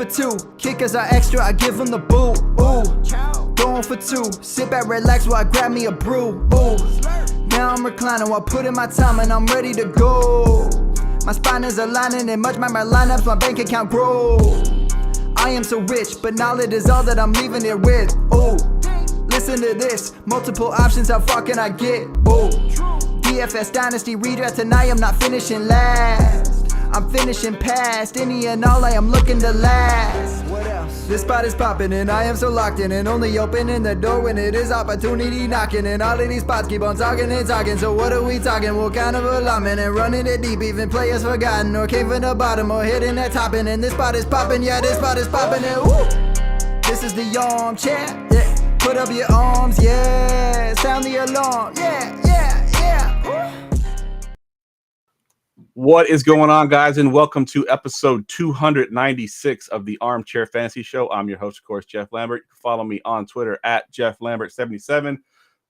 for two. Kickers are extra, I give them the boot. Ooh, going for two. Sit back, relax while I grab me a brew. Ooh, now I'm reclining while putting my time and I'm ready to go. My spine is aligning and much my lineups, my bank account grow. I am so rich, but knowledge is all that I'm leaving it with. Ooh, listen to this. Multiple options, how far can I get? Ooh, DFS Dynasty redraft tonight, I'm not finishing last. I'm finishing past any and all, I am looking to last. What else? This spot is popping and I am so locked in and only opening the door when it is opportunity knocking. And all of these spots keep on talking and talking. So what are we talking? What kind of alignment? And running it deep, even players forgotten or came from the bottom or hitting that top end. And this spot is popping, yeah, this spot is popping. And woo! This is the armchair, yeah. Put up your arms, yeah. Sound the alarm, yeah, yeah, yeah. Woo! What is going on, guys, and welcome to episode 296 of the Armchair Fantasy Show. I'm your host, of course, Geoff Lambert. You can follow me on Twitter at JeoffLambert77.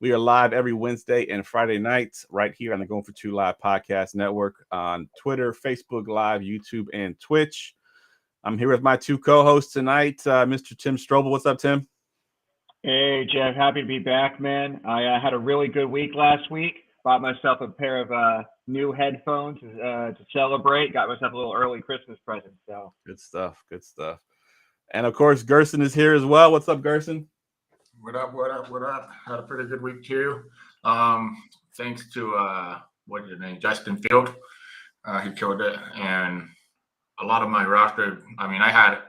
We are live every Wednesday and Friday nights right here on the Going for Two Live Podcast Network on Twitter, Facebook Live, YouTube, and Twitch. I'm here with my two co-hosts tonight, Mr. Tim Strobel. What's up, Tim? Hey, Jeff. Happy to be back, man. I had a really good week last week. Bought myself a pair of new headphones to celebrate. Got myself a little early Christmas present. So good stuff. Good stuff. And of course, Gerson is here as well. What's up, Gerson? What up? Had a pretty good week too. Thanks to what is his name, Justin Field. He killed it, and a lot of my roster. I mean, I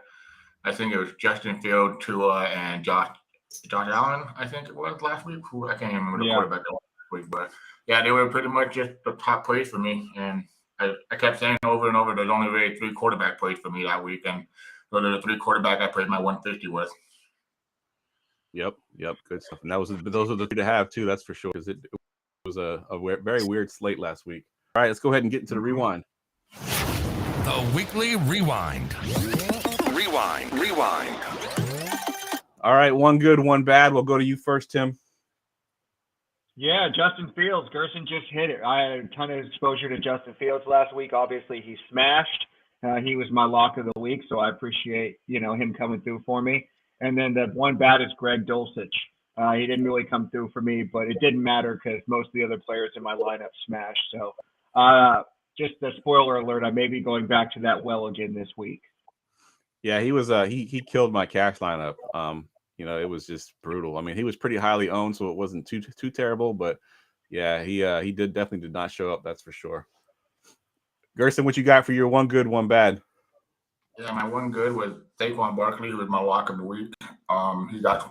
think it was Justin Field, Tua, and Josh Allen. I think it was last week. I can't even remember the quarterback last week, but. Yeah, they were pretty much just the top plays for me. And I kept saying over and over, there's only really 3 quarterback plays for me that week. And those are the 3 quarterback I played my 150 with. Yep. Good stuff. And those are the 3 to have, too. That's for sure. Because it was a very weird slate last week. All right, let's go ahead and get into the rewind. The weekly rewind. Rewind. All right, one good, one bad. We'll go to you first, Tim. yeah, Justin Fields. Gerson just hit it. I had a ton of exposure to Justin Fields last week. Obviously, he smashed. He was my lock of the week, so I appreciate him coming through for me. And then the one bad is Greg Dulcich. He didn't really come through for me, but it didn't matter because most of the other players in my lineup smashed. So just a spoiler alert, I may be going back to that well again this week. Yeah, he was he killed my cash lineup. It was just brutal. I mean, he was pretty highly owned, so it wasn't too terrible. But yeah, he definitely did not show up. That's for sure. Gerson, what you got for your one good, one bad? Yeah, my one good was Saquon Barkley, who was my lock of the week.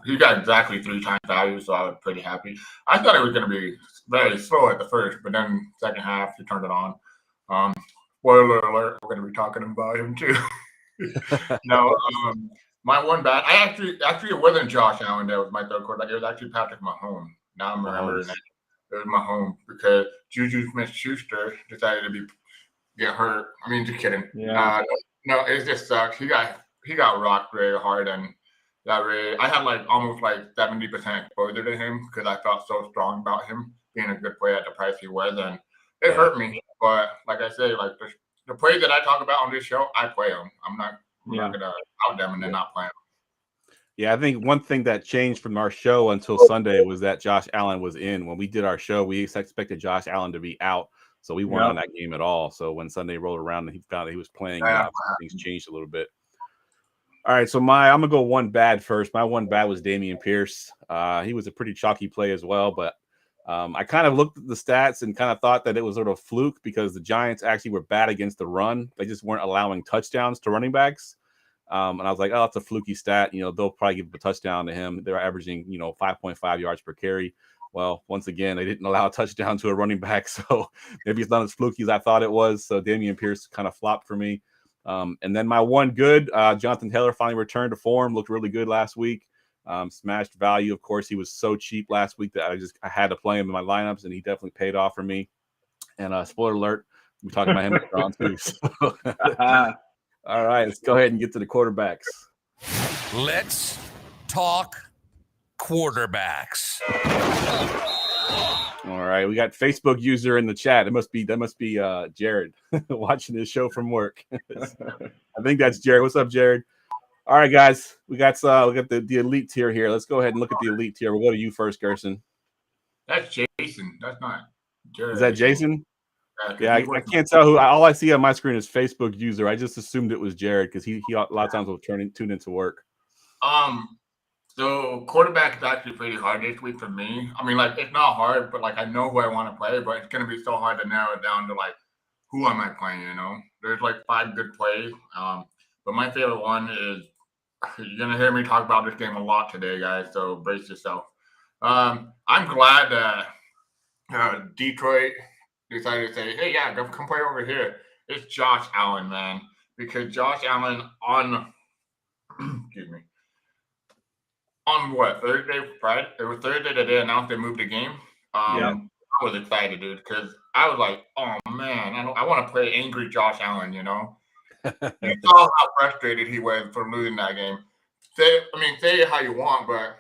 He got exactly 3 times value, so I was pretty happy. I thought it was going to be very slow at the first, but then second half he turned it on. Spoiler alert, we're going to be talking about him too. No. My one bad, actually it wasn't Josh Allen that was my third quarterback. It was actually Patrick Mahomes. Now I'm remembering that it was Mahomes because Juju Smith-Schuster decided to get hurt. I mean, just kidding. Yeah. No, it just sucks. He got rocked very hard, and I had almost 70% exposure to him because I felt so strong about him being a good player at the price he was, and it hurt me. But like I say, the plays that I talk about on this show, I play them. I'm not going to out them and then not play them. Yeah, I think one thing that changed from our show until Sunday was that Josh Allen was in. When we did our show, we expected Josh Allen to be out, so we weren't on that game at all. So when Sunday rolled around and he found that he was playing, things changed a little bit. All right, so I'm going to go one bad first. My one bad was Dameon Pierce. He was a pretty chalky play as well, but I kind of looked at the stats and kind of thought that it was sort of a fluke because the Giants actually were bad against the run. They just weren't allowing touchdowns to running backs. And I was like, oh, that's a fluky stat. They'll probably give a touchdown to him. They're averaging, 5.5 yards per carry. Well, once again, they didn't allow a touchdown to a running back. So maybe it's not as fluky as I thought it was. So Dameon Pierce kind of flopped for me. And then my one good, Jonathan Taylor finally returned to form, looked really good last week. Smashed value. Of course, he was so cheap last week that I had to play him in my lineups, and he definitely paid off for me. And spoiler alert, we're talking about him later on too. So. All right, let's go ahead and get to the quarterbacks. Let's talk quarterbacks. All right, we got Facebook user in the chat. That must be Jared watching this show from work. I think that's Jared. What's up, Jared? All right, guys, we got the elite tier here. Let's go ahead and look at the elite tier. We'll go to you first, Gerson. That's Jason. That's not Jared. Is that Jason? Yeah, I can't tell who. All I see on my screen is Facebook user. I just assumed it was Jared because he a lot of times will tune into work. So quarterback is actually pretty hard this week for me. I mean, like it's not hard, but like I know who I want to play, but it's gonna be so hard to narrow it down to like who am I playing? You know, there's like 5 good plays. But my favorite one is you're gonna hear me talk about this game a lot today, guys. So brace yourself. I'm glad that Detroit decided to say, "Hey, yeah, come play over here." It's Josh Allen, man, because Josh Allen on excuse me. On what, Thursday, Friday? It was Thursday that they announced they moved the game. I was excited, dude, because I was like, oh, man, I want to play angry Josh Allen, you know? You saw how frustrated he was for losing that game. Say it how you want, but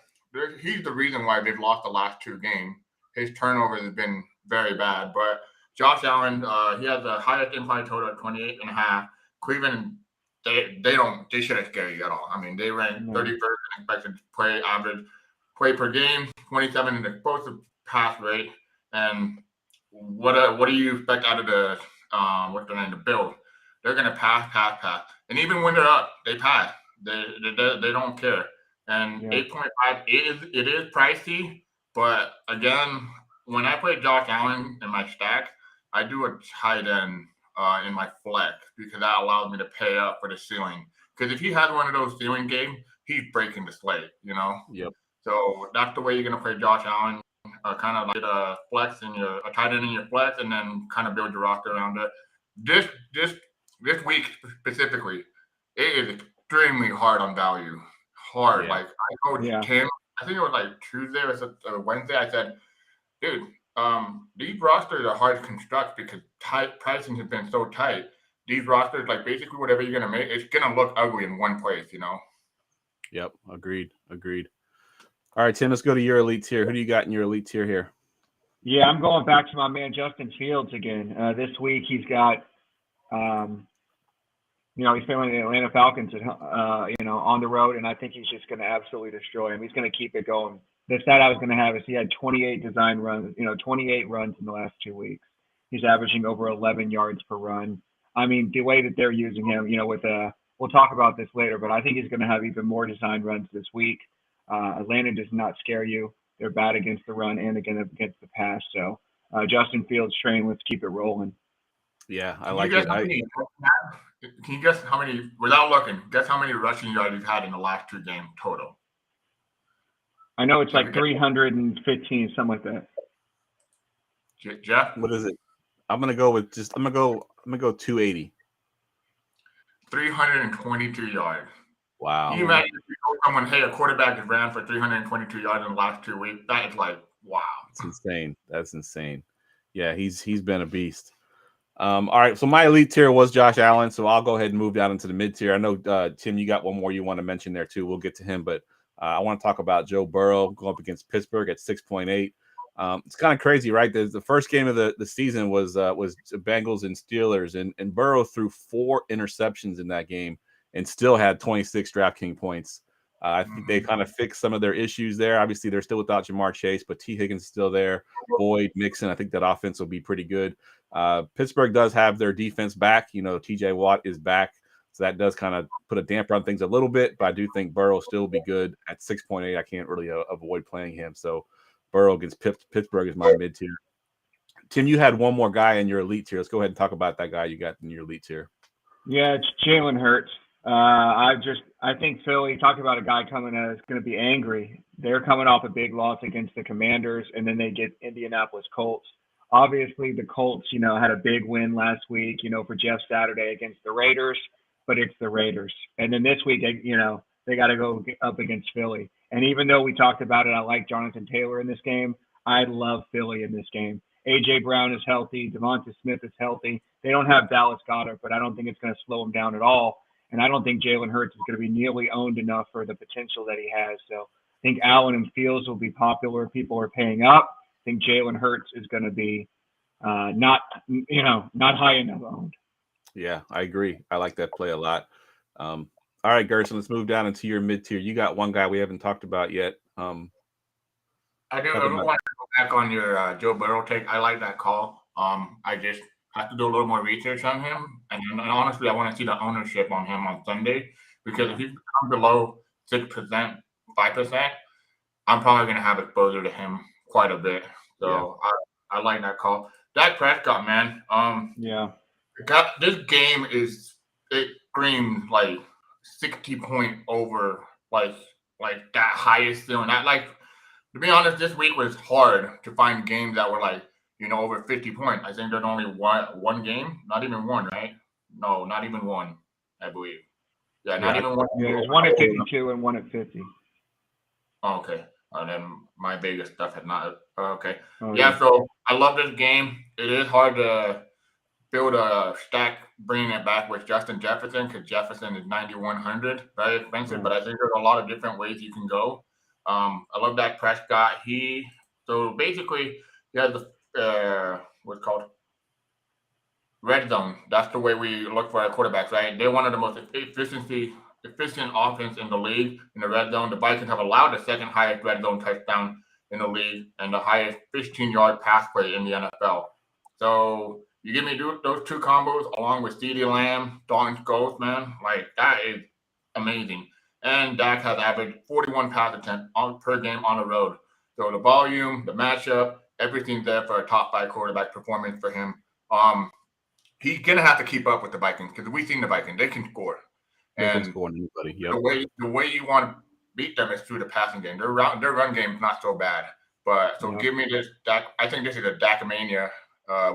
he's the reason why they've lost the last 2 games. His turnovers have been very bad. But Josh Allen, he has the highest implied total at 28.5. Cleveland, they shouldn't scare you at all. I mean, they ranked 31st in expected play average play per game, 27 in explosive pass rate, and what do you expect out of the the Bills? They're gonna pass, and even when they're up, they pass. They don't care. And 8.5 it is pricey, but again, when I play Josh Allen in my stack, I do a tight end in my flex because that allows me to pay up for the ceiling. Because if he has one of those ceiling games, he's breaking the slate, you know? Yep. So that's the way you're going to play Josh Allen, kind of like get a tight end in your flex and then kind of build your roster around it. This week specifically, it is extremely hard on value. Hard. Yeah. Like I told Tim, I think it was like Tuesday or Wednesday, I said, dude, these rosters are hard to construct because pricing has been so tight. These rosters, like basically whatever you're gonna make, it's gonna look ugly in one place, you know. Yep, agreed. All right, Tim, let's go to your elite tier. Who do you got in your elite tier here? Yeah, I'm going back to my man Justin Fields again. This week he's got, he's playing the Atlanta Falcons at, on the road, and I think he's just going to absolutely destroy him. He's going to keep it going. The stat I was going to have is he had 28 design runs, 28 runs in the last 2 weeks. He's averaging over 11 yards per run. I mean, the way that they're using him, we'll talk about this later, but I think he's going to have even more design runs this week. Atlanta does not scare you. They're bad against the run and against the pass. So Justin Fields train, let's keep it rolling. Yeah, I like it. Can you guess how many, without looking, guess how many rushing yards he's had in the last 2 games total? I know it's like 315, something like that. Jeff? What is it? I'm gonna go 280. 322 yards. Wow. Can you imagine if you told someone, hey, a quarterback has ran for 322 yards in the last 2 weeks? That is like, wow. That's insane. That's insane. Yeah, he's been a beast. All right, so my elite tier was Josh Allen, so I'll go ahead and move down into the mid tier. I know, Tim, you got one more you want to mention there too. We'll get to him, but I want to talk about Joe Burrow going up against Pittsburgh at 6.8. It's kind of crazy, right? The first game of the season was Bengals and Steelers, and Burrow threw 4 interceptions in that game and still had 26 DraftKings points. I think they kind of fixed some of their issues there. Obviously, they're still without Jamar Chase, but T. Higgins is still there. Boyd, Mixon, I think that offense will be pretty good. Pittsburgh does have their defense back. T.J. Watt is back, so that does kind of put a damper on things a little bit, but I do think Burrow will still be good at 6.8. I can't really avoid playing him. So Burrow against Pittsburgh is my mid tier. Tim, you had one more guy in your elite tier. Let's go ahead and talk about that guy you got in your elite tier. Yeah, it's Jalen Hurts. I think Philly, talking about a guy coming out that's going to be angry. They're coming off a big loss against the Commanders, and then they get Indianapolis Colts. Obviously, the Colts, had a big win last week, for Jeff Saturday against the Raiders, but it's the Raiders. And then this week, they got to go up against Philly. And even though we talked about it, I like Jonathan Taylor in this game. I love Philly in this game. A.J. Brown is healthy. Devonta Smith is healthy. They don't have Dallas Goedert, but I don't think it's going to slow him down at all. And I don't think Jalen Hurts is going to be nearly owned enough for the potential that he has. So I think Allen and Fields will be popular. People are paying up. I think Jalen Hurts is going to be not high enough owned. Yeah, I agree. I like that play a lot. All right, Gerson, let's move down into your mid tier. You got one guy we haven't talked about yet. I do. I Talk don't about- want to go back on your Joe Burrow take. I like that call. I just have to do a little more research on him, and honestly, I want to see the ownership on him on Sunday because if he's below 6%, 5%, I'm probably going to have exposure to him quite a bit. So I like that call. Dak Prescott, man. Yeah. This game it screams like 60-point over, like that highest ceiling. To be honest, this week was hard to find games that were like, over 50 points. I think there's only one game, not even one, right? No, not even one, I believe. Yeah, not even one. Yeah, there's one at 52 and one at 50. Oh, okay. Then my biggest stuff had not. Okay. Oh, Yeah, so I love this game. It is hard to build a stack bringing it back with Justin Jefferson because Jefferson is 9,100, very expensive, but I think there's a lot of different ways you can go. I love Dak Prescott. So basically he has the what's called red zone. That's the way we look for our quarterbacks, right? They're one of the most efficient offense in the league in the red zone. The Vikings have allowed the second highest red zone touchdown in the league and the highest 15-yard pass play in the NFL. So you give me those two combos along with CeeDee Lamb, Dalton Schultz, man, like that is amazing. And Dak has averaged 41 pass attempts per game on the road. So the volume, the matchup, everything's there for a top 5 quarterback performance for him. He's gonna have to keep up with the Vikings because we've seen the Vikings; they can score. They can And score on anybody. Yep. the way you want to beat them is through the passing game. Their run game is not so bad. But give me this Dak. I think this is a Dakamania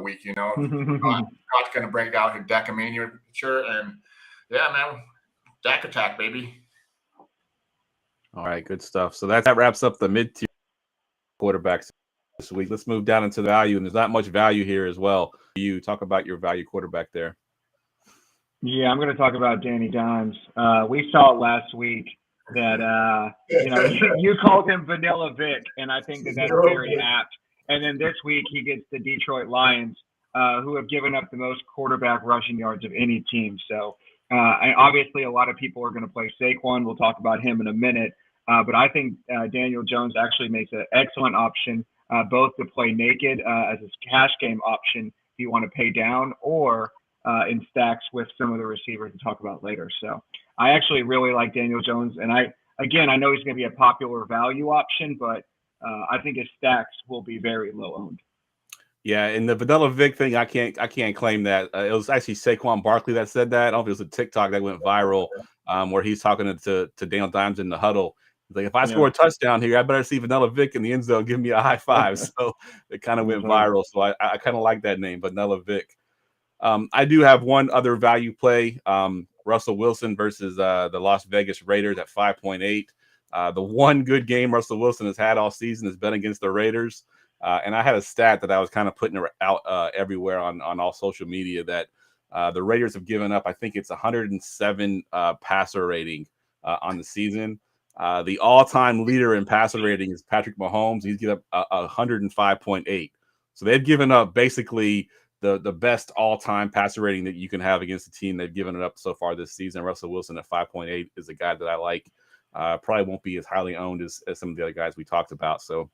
week. Scott's gonna break out his Dakamania shirt, and yeah, man, Dak attack, baby. All right, good stuff. So that wraps up the mid-tier quarterbacks this week. Let's move down into the value, and there's not much value here as well. You talk about your value quarterback there. Yeah, I'm going to talk about Danny Dimes. We saw last week that you called him Vanilla Vic, and I think that's very apt. And then this week he gets the Detroit Lions, who have given up the most quarterback rushing yards of any team. So obviously a lot of people are going to play Saquon. We'll talk about him in a minute. But I think Daniel Jones actually makes an excellent option, both to play naked as a cash game option if you want to pay down, or in stacks with some of the receivers to talk about later. So I actually really like Daniel Jones. And I know he's going to be a popular value option, but I think his stacks will be very low owned. Yeah, and the Vanilla Vic thing, I can't claim that. It was actually Saquon Barkley that said that. I don't know if it was a TikTok that went viral where he's talking to Daniel Dimes in the huddle. He's like, if I score a touchdown here, I better see Vanilla Vic in the end zone give me a high five. So it kind of went viral. So I kind of like that name, Vanilla Vic. I do have one other value play, Russell Wilson versus the Las Vegas Raiders at 5.8. The one good game Russell Wilson has had all season has been against the Raiders. And I had a stat that I was kind of putting out everywhere on all social media that the Raiders have given up, I think it's 107 passer rating on the season. The all-time leader in passer rating is Patrick Mahomes. He's given up 105.8. So they've given up basically the best all-time passer rating that you can have against a team. They've given it up so far this season. Russell Wilson at 5.8 is a guy that I like. Probably won't be as highly owned as some of the other guys we talked about. So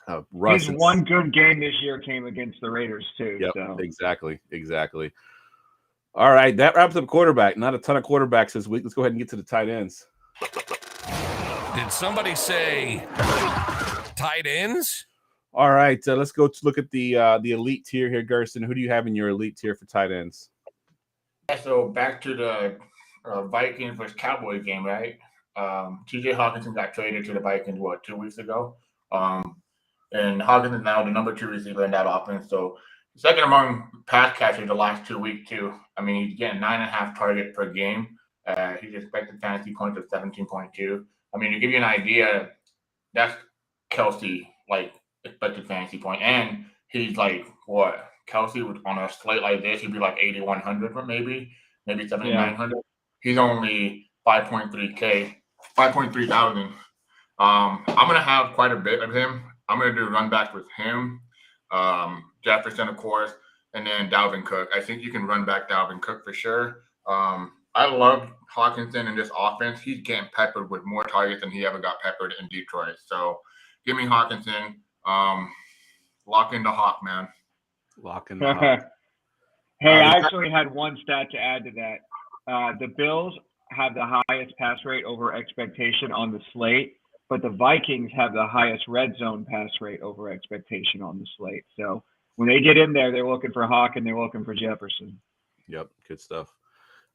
His one good game this year came against the Raiders too. Yep, so. Exactly. All right, that wraps up quarterback. Not a ton of quarterbacks this week. Let's go ahead and get to the tight ends. Did somebody say tight ends? All right, let's go to look at the elite tier here, Gerson. Who do you have in your elite tier for tight ends? So back to the Vikings versus Cowboys game, right? T.J. Hawkinson got traded to the Vikings 2 weeks ago, and Hawkins is now the number 2 receiver in that offense. So second among pass catchers the last 2 weeks too. I mean, he's getting 9.5 targets per game. He's expected fantasy points of 17.2. I mean, to give you an idea, that's Kelsey expected fantasy point, and he's like what? Kelsey would on a slate like this, he'd be like 8,100, maybe 7,900. He's only 5.3K, 5.3 thousand. I'm gonna have quite a bit of him. I'm gonna do run back with him, Jefferson, of course, and then Dalvin Cook. I think you can run back Dalvin Cook for sure. I love Hawkinson in this offense. He's getting peppered with more targets than he ever got peppered in Detroit. So give me Hawkinson. Lock in the Hawk, man. Lock in the Hawk. Hey, I actually had one stat to add to that. The Bills have the highest pass rate over expectation on the slate, but the Vikings have the highest red zone pass rate over expectation on the slate. So when they get in there, they're looking for Hawk and they're looking for Jefferson. Yep, good stuff.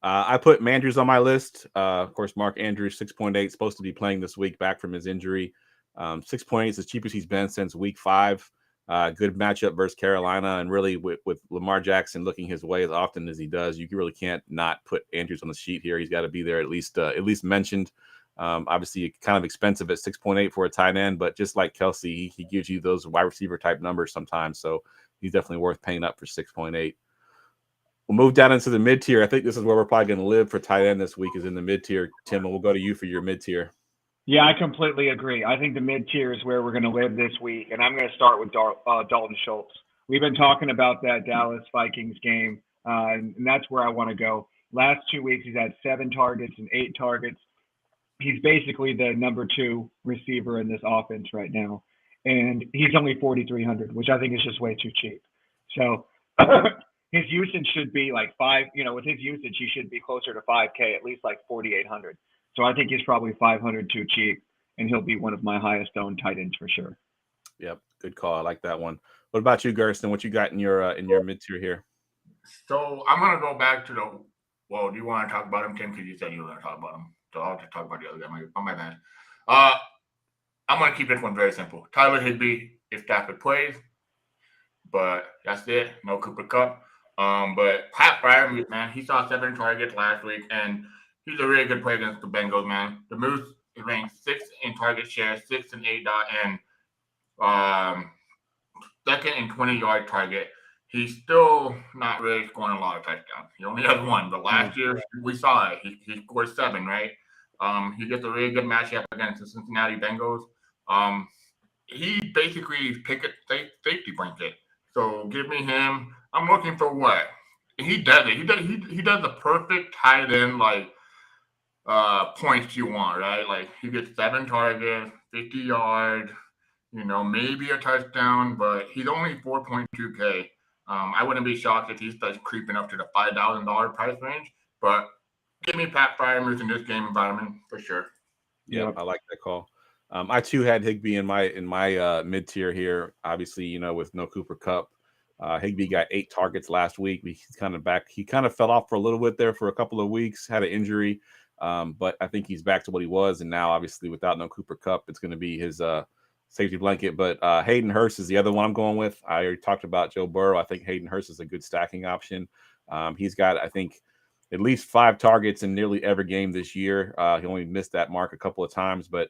I put Mandrews on my list. Of course, Mark Andrews, 6.8, supposed to be playing this week back from his injury. 6.8 is as cheap as he's been since week 5. Good matchup versus Carolina, and really with Lamar Jackson looking his way as often as he does, you really can't not put Andrews on the sheet here. He's got to be there at least mentioned. Obviously, kind of expensive at 6.8 for a tight end, but just like Kelsey, he gives you those wide receiver type numbers sometimes. So he's definitely worth paying up for 6.8. We'll move down into the mid tier. I think this is where we're probably going to live for tight end this week, is in the mid tier. Tim, and we'll go to you for your mid tier. Yeah, I completely agree. I think the mid-tier is where we're going to live this week, and I'm going to start with Dalton Schultz. We've been talking about that Dallas Vikings game, and that's where I want to go. Last 2 weeks, he's had 7 targets and 8 targets. He's basically the number 2 receiver in this offense right now, and he's only 4,300, which I think is just way too cheap. So his usage should be like 5. With his usage, he should be closer to 5K, at least like 4,800. So I think he's probably 500 too cheap, and he'll be one of my highest owned tight ends for sure. Yep, good call. I like that one. What about you, Gerson? What you got in your mid tier here? So I'm gonna go back to the. Well, do you want to talk about him, Tim? Because you said you were gonna talk about him. So I'll just talk about the other guy. My bad. I'm gonna keep this one very simple. Tyler Higbee, if Stafford plays, but that's it. No Cooper Kupp. But Pat Freiermuth, man, he saw 7 targets last week, and he's a really good player against the Bengals, man. The Moose is ranked 6th in target share, 6th in A-dot, and 2nd in 20-yard target. He's still not really scoring a lot of touchdowns. He only has 1, but last year we saw it. He scored 7, right? He gets a really good matchup against the Cincinnati Bengals. He basically picked a safety blanket. So give me him. I'm looking for what? He does it. He does the perfect tight end points you want, right? Like he gets 7 targets, 50 yards, maybe a touchdown, but he's only 4.2K. I wouldn't be shocked if he starts creeping up to the $5,000 price range, but give me Pat Freiermuth in this game environment for sure. Yeah, I like that call. I too had Higbee in my mid tier here. Obviously, with no Cooper Kupp. Higbee got 8 targets last week. He's kind of back. He kind of fell off for a little bit there for a couple of weeks, had an injury. But I think he's back to what he was. And now, obviously, without no Cooper Kupp, it's going to be his safety blanket. But Hayden Hurst is the other one I'm going with. I already talked about Joe Burrow. I think Hayden Hurst is a good stacking option. He's got, I think, at least 5 targets in nearly every game this year. He only missed that mark a couple of times, but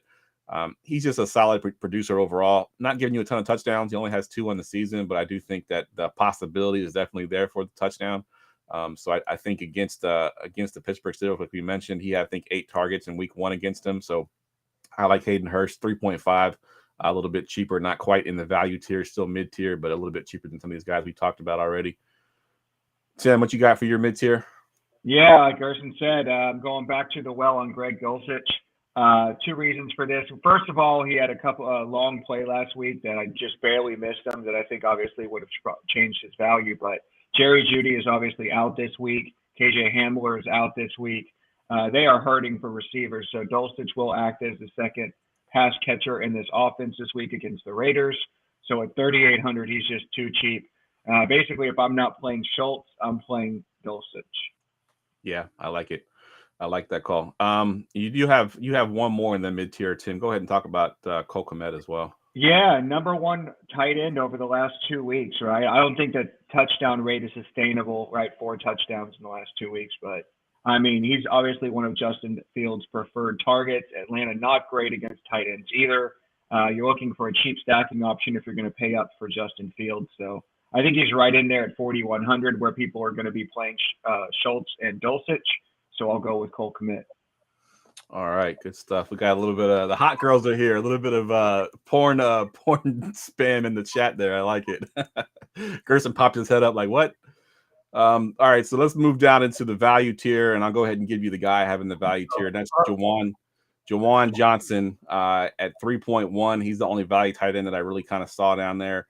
he's just a solid producer overall. Not giving you a ton of touchdowns. He only has 2 on the season, but I do think that the possibility is definitely there for the touchdown. So I think against the Pittsburgh Steelers, like we mentioned, he had, I think, 8 targets in week 1 against them. So I like Hayden Hurst, 3.5, a little bit cheaper, not quite in the value tier, still mid tier, but a little bit cheaper than some of these guys we talked about already. Tim, what you got for your mid tier? Yeah, like Gerson said, I'm going back to the well on Greg Dulcich. 2 reasons for this. First of all, he had a couple long play last week that I just barely missed them that I think obviously would have changed his value. But Jerry Jeudy is obviously out this week. KJ Hamler is out this week. They are hurting for receivers. So Dulcich will act as the second pass catcher in this offense this week against the Raiders. So at 3,800, he's just too cheap. Basically, if I'm not playing Schultz, I'm playing Dulcich. Yeah, I like it. I like that call. You have one more in the mid tier, Tim. Go ahead and talk about Cole Kmet as well. Yeah, number 1 tight end over the last 2 weeks, right? I don't think that touchdown rate is sustainable, right? 4 touchdowns in the last 2 weeks, but I mean, he's obviously one of Justin Fields' preferred targets. Atlanta not great against tight ends either. You're looking for a cheap stacking option if you're going to pay up for Justin Fields. So I think he's right in there at 4,100 where people are going to be playing Schultz and Dulcich. So I'll go with Cole Kmet. All right, good stuff. We got a little bit of the hot girls are here. A little bit of porn spam in the chat there. I like it. Gerson popped his head up like, what? All right, so let's move down into the value tier, and I'll go ahead and give you the guy having the value tier. That's Jawan Johnson at 3.1. He's the only value tight end that I really kind of saw down there.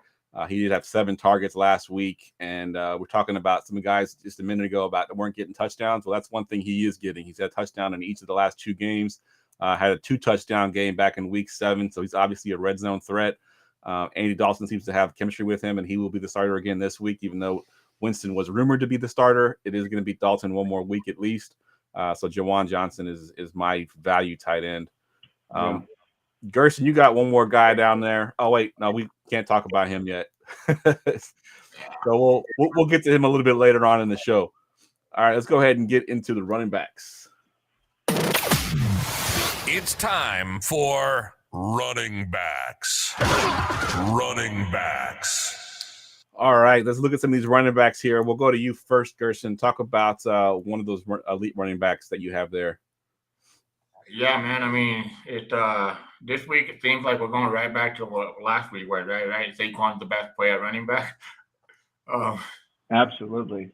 He did have 7 targets last week, and we're talking about some guys just a minute ago about that weren't getting touchdowns. Well, that's one thing he is getting. He's had a touchdown in each of the last 2 games. Had a 2-touchdown game back in week 7, so he's obviously a red zone threat. Andy Dalton seems to have chemistry with him, and he will be the starter again this week, even though Winston was rumored to be the starter. It is going to be Dalton one more week at least. So Jawan Johnson is my value tight end. Gerson, you got one more guy down there. Oh wait, no, we can't talk about him yet. So we'll get to him a little bit later on in the show. All right, let's go ahead and get into the running backs. It's time for running backs. Running backs. All right, let's look at some of these running backs here. We'll go to you first, Gerson. Talk about one of those elite running backs that you have there. Yeah, man. I mean, this week it seems like we're going right back to what last week was, right? Saquon's the best player at running back. Absolutely.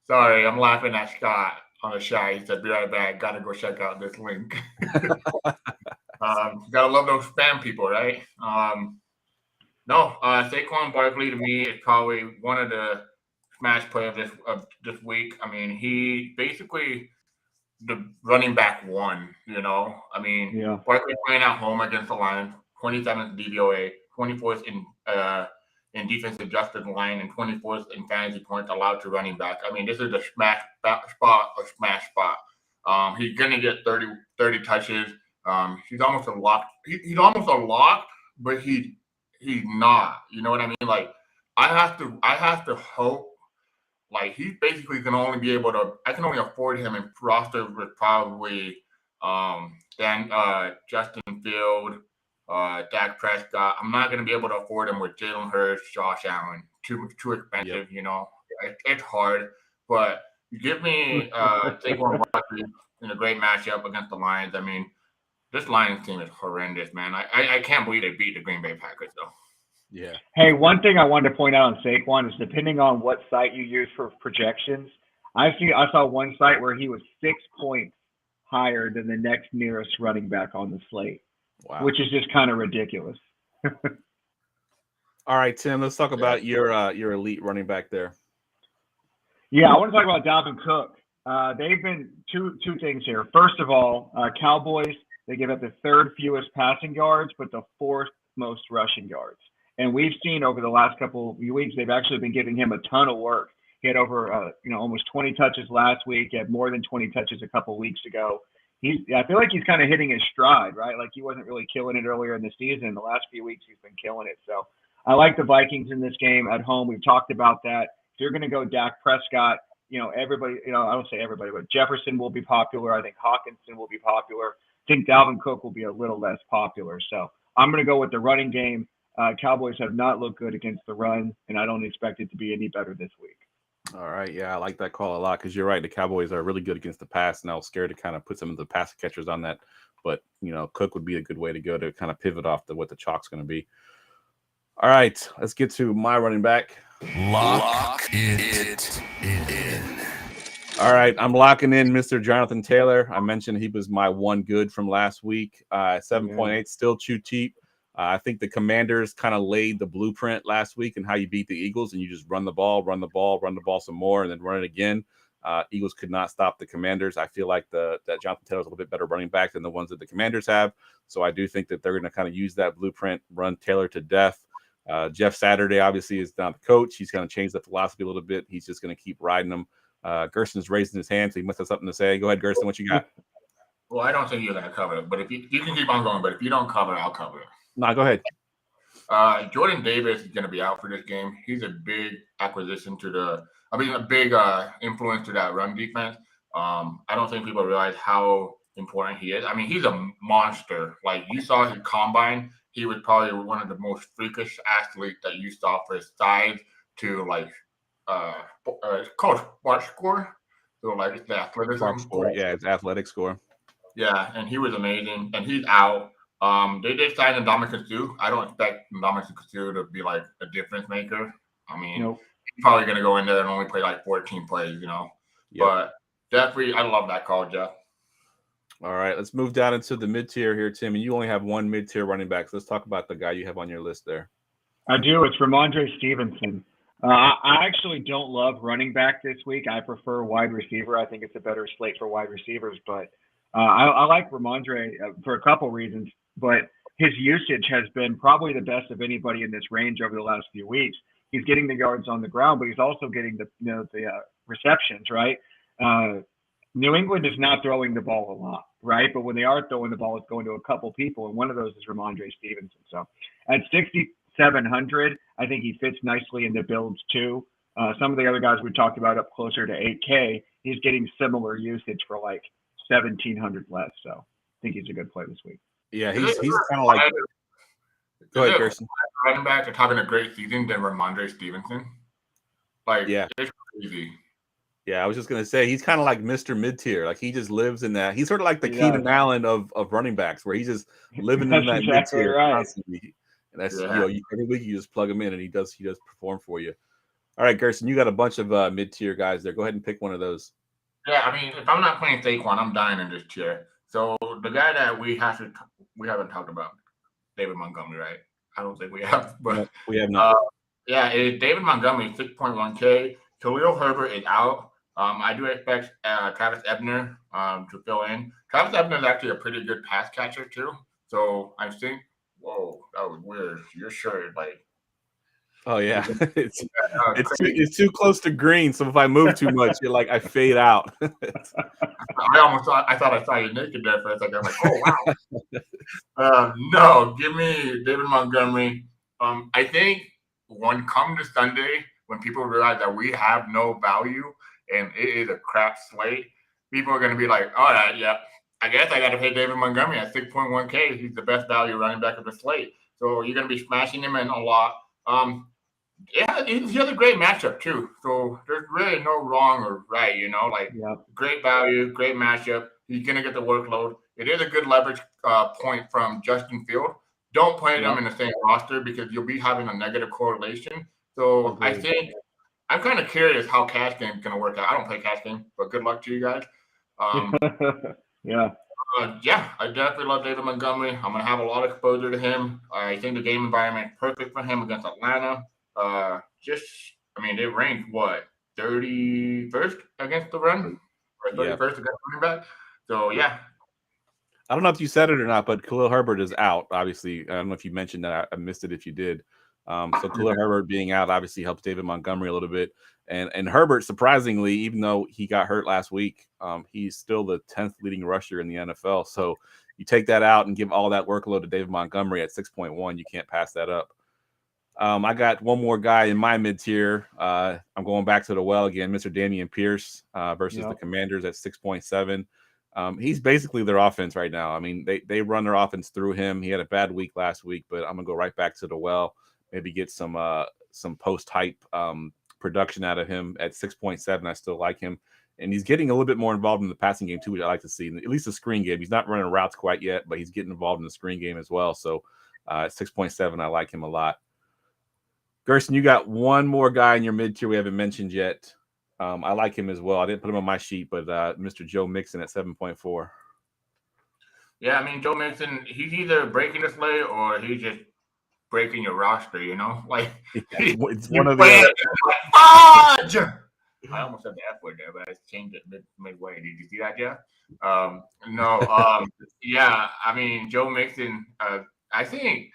Sorry, I'm laughing at Scott on the shy. He said, "Be right back. Gotta go check out this link." Gotta love those spam people, right? Saquon Barkley to me is probably one of the smash players of this week. I mean, he basically the running back one, I mean, Barkley playing at home against the Lions, 27th DVOA, 24th in defense adjusted line, and 24th in fantasy points allowed to running back. I mean, this is a smash spot. He's gonna get 30 touches. He's almost a lock. He's almost a lock, but he's not. You know what I mean? Like, I have to hope. Like, he's basically can only be able to. I can only afford him in roster with probably Justin Field, Dak Prescott. I'm not going to be able to afford him with Jalen Hurts, Josh Allen. Too expensive. Yep. It's hard. But you give me Saquon Barkley in a great matchup against the Lions. I mean, this Lions team is horrendous, man. I can't believe they beat the Green Bay Packers though. Yeah. Hey, one thing I wanted to point out on Saquon is depending on what site you use for projections, I saw one site where he was 6 points higher than the next nearest running back on the slate, which is just kind of ridiculous. All right, Tim, let's talk about your elite running back there. Yeah, I want to talk about Dalvin Cook. They've been two things here. First of all, Cowboys, they give up the 3rd fewest passing yards, but the 4th most rushing yards. And we've seen over the last couple of weeks, they've actually been giving him a ton of work. He had over, almost 20 touches last week. He had more than 20 touches a couple of weeks ago. I feel like he's kind of hitting his stride, right? Like he wasn't really killing it earlier in the season. The last few weeks, he's been killing it. So I like the Vikings in this game at home. We've talked about that. If you're going to go Dak Prescott, everybody, I don't say everybody, but Jefferson will be popular. I think Hawkinson will be popular. I think Dalvin Cook will be a little less popular. So I'm going to go with the running game. Cowboys have not looked good against the run, and I don't expect it to be any better this week. All right. Yeah, I like that call a lot because you're right. The Cowboys are really good against the pass, and I was scared to kind of put some of the pass catchers on that. But, Cook would be a good way to go to kind of pivot off what the chalk's going to be. All right. Let's get to my running back. Lock it in. All right. I'm locking in Mr. Jonathan Taylor. I mentioned he was my one good from last week. 7.8, still too cheap. I think the Commanders kind of laid the blueprint last week and how you beat the Eagles, and you just run the ball some more, and then run it again. Eagles could not stop the Commanders. I feel like that Jonathan Taylor's a little bit better running back than the ones that the Commanders have. So I do think that they're going to kind of use that blueprint, run Taylor to death. Jeff Saturday obviously is not the coach. He's going to change the philosophy a little bit. He's just going to keep riding them. Gerson's raising his hand, so he must have something to say. Go ahead, Gerson. What you got? Well, I don't think you're going to cover it, but if you can keep on going. But if you don't cover it, I'll cover it. No, go ahead. Jordan Davis is going to be out for this game. He's a big acquisition a big influence to that run defense. I don't think people realize how important he is. I mean, he's a monster. Like, you saw his combine. He was probably one of the most freakish athletes that you saw for his size to, like, it's called SPART score. So, like, it's the athleticism. SPART score. Yeah, it's athletic score. Yeah, and he was amazing. And he's out. They did sign Ndamukong Suh. I don't expect Ndamukong Suh to be like a difference maker. I mean, he's probably going to go in there and only play like 14 plays, Yep. But definitely, I love that call, Geoff. All right, let's move down into the mid-tier here, Tim. And you only have one mid-tier running back. So let's talk about the guy you have on your list there. I do. It's Ramondre Stevenson. I actually don't love running back this week. I prefer wide receiver. I think it's a better slate for wide receivers. But I like Ramondre for a couple reasons. But his usage has been probably the best of anybody in this range over the last few weeks. He's getting the yards on the ground, but he's also getting the receptions, right? New England is not throwing the ball a lot, right? But when they are throwing the ball, it's going to a couple people, and one of those is Ramondre Stevenson. So at 6,700, I think he fits nicely in the builds too. Some of the other guys we talked about up closer to 8K, he's getting similar usage for like 1,700 less. So I think he's a good play this week. Yeah, he's kind of like. Go ahead, Gerson. Running back that's having a great season than Ramondre Stevenson. It's crazy. Yeah, I was just gonna say he's kind of like Mr. Mid-tier. Like he just lives in that. He's sort of like the Keenan Allen of running backs, where he's just living in that mid-tier constantly. And that's every week you just plug him in and he does perform for you. All right, Gerson, you got a bunch of mid-tier guys there. Go ahead and pick one of those. Yeah, I mean, if I'm not playing Saquon, I'm dying in this tier. So the guy that we haven't talked about, David Montgomery, right? I don't think we have, but no, we have not. It's David Montgomery, 6.1K. Khalil Herbert is out. I do expect Travis Ebner to fill in. Travis Ebner is actually a pretty good pass catcher too. So I think, whoa, that was weird. Your shirt, like. Oh yeah, it's too close to green. So if I move too much, I fade out. I thought I saw you naked there for a second. I'm like, oh wow. No, give me David Montgomery. I think when come to Sunday, when people realize that we have no value and it is a crap slate, people are going to be like, all right, yeah, I guess I got to pay David Montgomery at 6.1K. He's the best value running back of the slate. So you're going to be smashing him in a lot. Yeah, he has a great matchup too. So there's really no wrong or right, great value, great matchup. He's going to get the workload. It is a good leverage point from Justin Field. Don't play them in the same roster because you'll be having a negative correlation. So I think I'm kind of curious how cash game is going to work out. I don't play cash game, but good luck to you guys. I definitely love David Montgomery. I'm going to have a lot of exposure to him. I think the game environment is perfect for him against Atlanta. They ranked 31st against the run, or 31st against running back. So yeah. I don't know if you said it or not, but Khalil Herbert is out. Obviously, I don't know if you mentioned that. I missed it if you did. So Khalil Herbert being out obviously helps David Montgomery a little bit. And Herbert, surprisingly, even though he got hurt last week, he's still the 10th leading rusher in the NFL. So you take that out and give all that workload to David Montgomery at 6.1, you can't pass that up. I got one more guy in my mid-tier. I'm going back to the well again, Mr. Dameon Pierce versus the Commanders at 6.7. He's basically their offense right now. I mean, they run their offense through him. He had a bad week last week, but I'm going to go right back to the well, maybe get some post-hype production out of him at 6.7. I still like him. And he's getting a little bit more involved in the passing game, too, which I like to see. At least the screen game. He's not running routes quite yet, but he's getting involved in the screen game as well. So at 6.7, I like him a lot. Gerson, you got one more guy in your mid-tier we haven't mentioned yet. I like him as well. I didn't put him on my sheet, but Mr. Joe Mixon at 7.4. Yeah, I mean, Joe Mixon, he's either breaking the slate or he's just breaking your roster, it's one of the fudge! I almost said the F word there, but I changed it midway. Did you see that, Jeff? Yeah, I mean, Joe Mixon, I think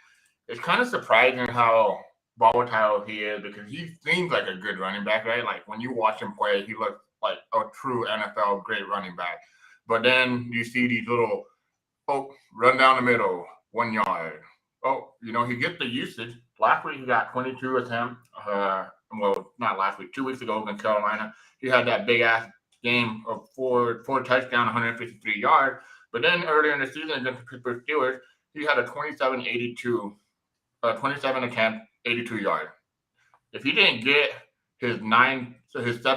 it's kind of surprising how volatile he is because he seems like a good running back, right? Like when you watch him play, he looks like a true NFL great running back. But then you see these little, run down the middle, 1 yard. He gets the usage. Last week he got 22 attempts. Not last week, 2 weeks ago in Carolina. He had that big ass game of four touchdowns, 153 yards. But then earlier in the season against the Pittsburgh Steelers, he had a 27 attempt, 82 yards. If he didn't get his 7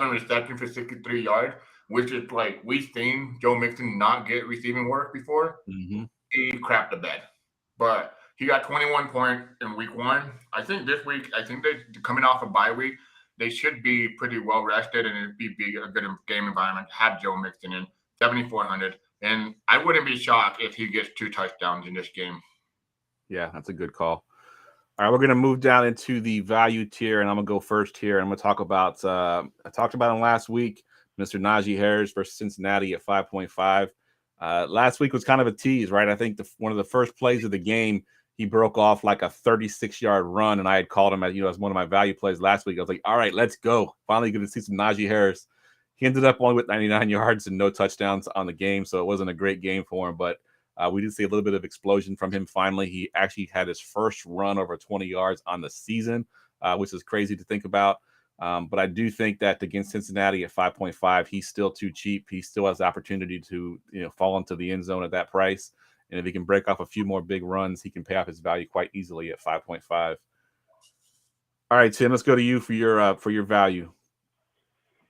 receptions for 63 yards, which is like we've seen Joe Mixon not get receiving work before, he crapped the bed. But He got 21 points in week 1. I think this week, they're coming off a bye week. They should be pretty well rested, and it'd be a good game environment. Have Joe Mixon in 7,400, and I wouldn't be shocked if he gets 2 touchdowns in this game. Yeah, that's a good call. All right, we're going to move down into the value tier, and I'm going to go first here. I'm going to talk about, I talked about him last week, Mr. Najee Harris versus Cincinnati at 5.5. Last week was kind of a tease, right? I think one of the first plays of the game, he broke off like a 36-yard run, and I had called him as one of my value plays last week. I was like, all right, let's go. Finally going to see some Najee Harris. He ended up only with 99 yards and no touchdowns on the game, so it wasn't a great game for him, but we did see a little bit of explosion from him finally. He actually had his first run over 20 yards on the season, which is crazy to think about. But I do think that against Cincinnati at 5.5, he's still too cheap. He still has the opportunity to fall into the end zone at that price. And if he can break off a few more big runs, he can pay off his value quite easily at 5.5. All right, Tim, let's go to you for your value.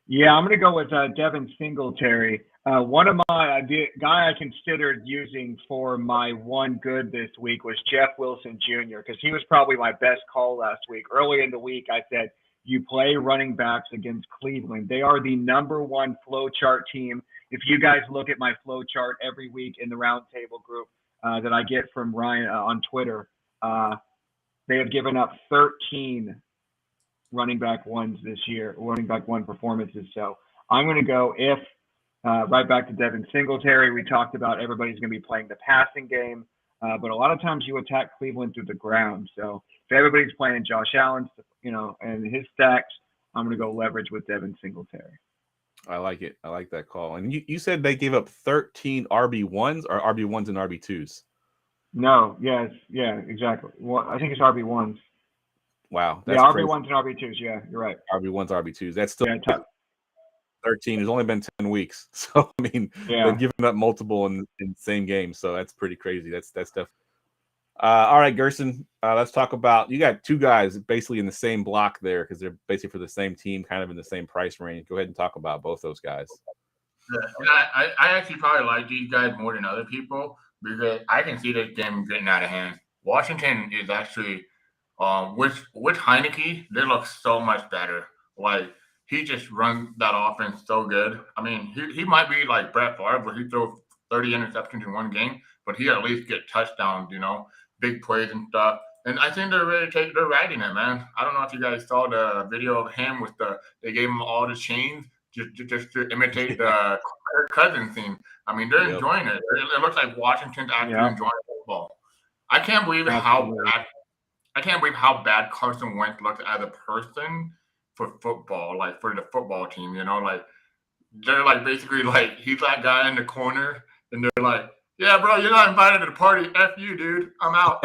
Yeah, I'm going to go with Devin Singletary. One of my guy I considered using for my one good this week was Jeff Wilson Jr. because he was probably my best call last week. Early in the week, I said, you play running backs against Cleveland. They are the #1 flow chart team. If you guys look at my flow chart every week in the roundtable group that I get from Ryan on Twitter, they have given up 13 running back ones this year, running back one performances. So I'm going to go right back to Devin Singletary. We talked about everybody's going to be playing the passing game, but a lot of times you attack Cleveland through the ground. So if everybody's playing Josh Allen, and his stacks, I'm going to go leverage with Devin Singletary. I like it. I like that call. And you said they gave up 13 RB1s or RB1s and RB2s? No, yes, yeah, exactly. Well, I think it's RB1s. Wow. That's RB1s and RB2s. Yeah, you're right. RB1s, RB2s. That's still 13. It's only been 10 weeks. So, I mean, they've given up multiple in the same game. So that's pretty crazy. That's definitely. All right, Gerson, let's talk about, you got two guys basically in the same block there because they're basically for the same team, kind of in the same price range. Go ahead and talk about both those guys. Yeah, I actually probably like these guys more than other people because I can see this game getting out of hand. Washington is actually, with Heineke, they look so much better. Like, he just runs that offense so good. I mean, he might be like Brett Favre, where he throws 30 interceptions in one game, but he at least get touchdowns, big plays and stuff. And I think they're riding it, man. I don't know if you guys saw the video of him they gave him all the chains just to imitate the Kirk Cousins scene. I mean, they're enjoying it. It looks like Washington's actually enjoying football. I can't believe how bad Carson Wentz looks as a person for football, like for the football team, like they're like basically like he's that guy in the corner and they're like, yeah, bro, you're not invited to the party. F you, dude. I'm out,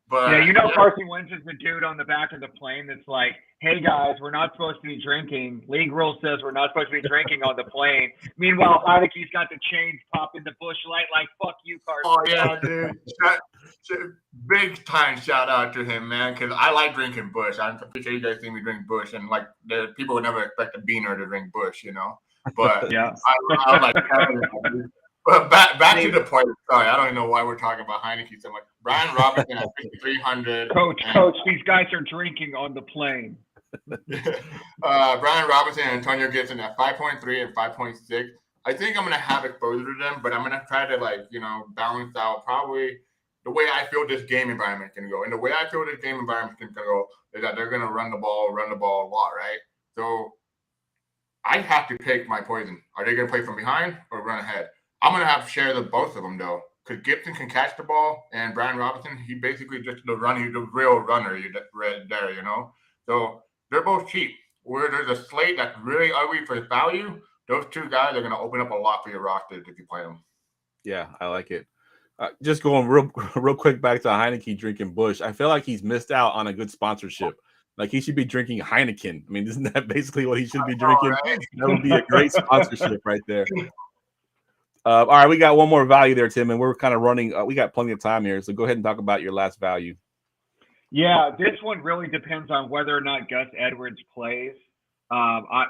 But Carson Wentz is the dude on the back of the plane that's like, hey, guys, we're not supposed to be drinking. League rule says we're not supposed to be drinking on the plane. Meanwhile, Heineke's got the chains popping the bush light like, fuck you, Carson. Oh, yeah, dude. Big time shout out to him, man, because I like drinking Bush. I'm pretty sure you guys see me drink Bush, and like the people would never expect a beaner to drink Bush, But yeah, I like that. But back to the point. Sorry, I don't even know why we're talking about Heineke so much. Brian Robinson at 5,300. Coach, these guys are drinking on the plane. Brian Robinson and Antonio Gibson at 5.3 and 5.6. I think I'm gonna have exposure to them, but I'm gonna try to balance out probably the way I feel this game environment can go. And the way I feel this game environment can go is that they're gonna run the ball a lot, right? So I have to pick my poison. Are they gonna play from behind or run ahead? I'm going to have to share both of them, though, because Gibson can catch the ball, and Brian Robinson, he basically just the real runner there, So they're both cheap. Where there's a slate that's really ugly for value, those two guys are going to open up a lot for your roster if you play them. Yeah, I like it. Just going real quick back to Heineke drinking Bush, I feel like he's missed out on a good sponsorship. Like, he should be drinking Heineken. I mean, isn't that basically what he should be drinking? Right? That would be a great sponsorship right there. All right, we got one more value there, Tim, and we're kind of running. We got plenty of time here, so go ahead and talk about your last value. Yeah, this one really depends on whether or not Gus Edwards plays.